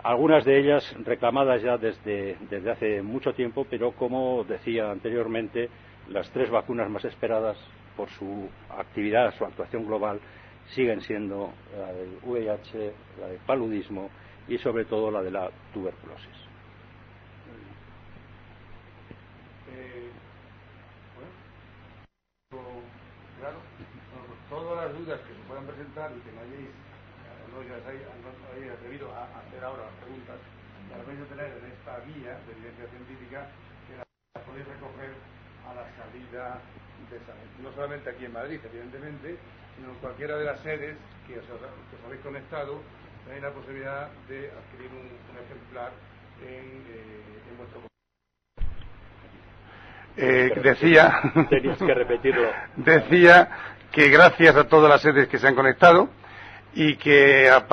Speaker 6: algunas de ellas reclamadas ya desde hace mucho tiempo, pero como decía anteriormente, las 3 vacunas más esperadas por su actividad, su actuación global, siguen siendo la del VIH, la del paludismo y sobre todo la de la tuberculosis.
Speaker 3: Claro, todas las dudas que se puedan presentar y que no hayáis atrevido a hacer ahora las preguntas, las vais a tener en esta guía de evidencia científica que las podéis recoger a la salida de no solamente aquí en Madrid, evidentemente, sino en cualquiera de las sedes que os habéis conectado, tenéis la posibilidad de adquirir un ejemplar en vuestro Tenías que repetirlo. Decía que gracias a todas las sedes que se han conectado y que a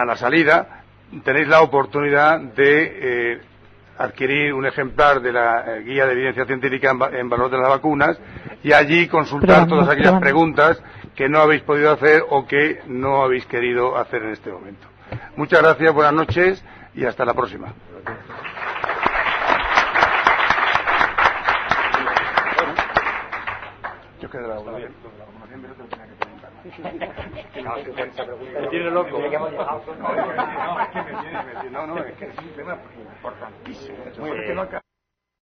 Speaker 3: la salida tenéis la oportunidad de adquirir un ejemplar de la guía de evidencia científica en valor de las vacunas y allí consultar todas aquellas preguntas que no habéis podido hacer o que no habéis querido hacer en este momento. Muchas gracias, buenas noches y hasta la próxima. Yo quedé de la vacunación, pero te lo tenía que preguntar. Me tiene loco. No, es que es un tema importantísimo.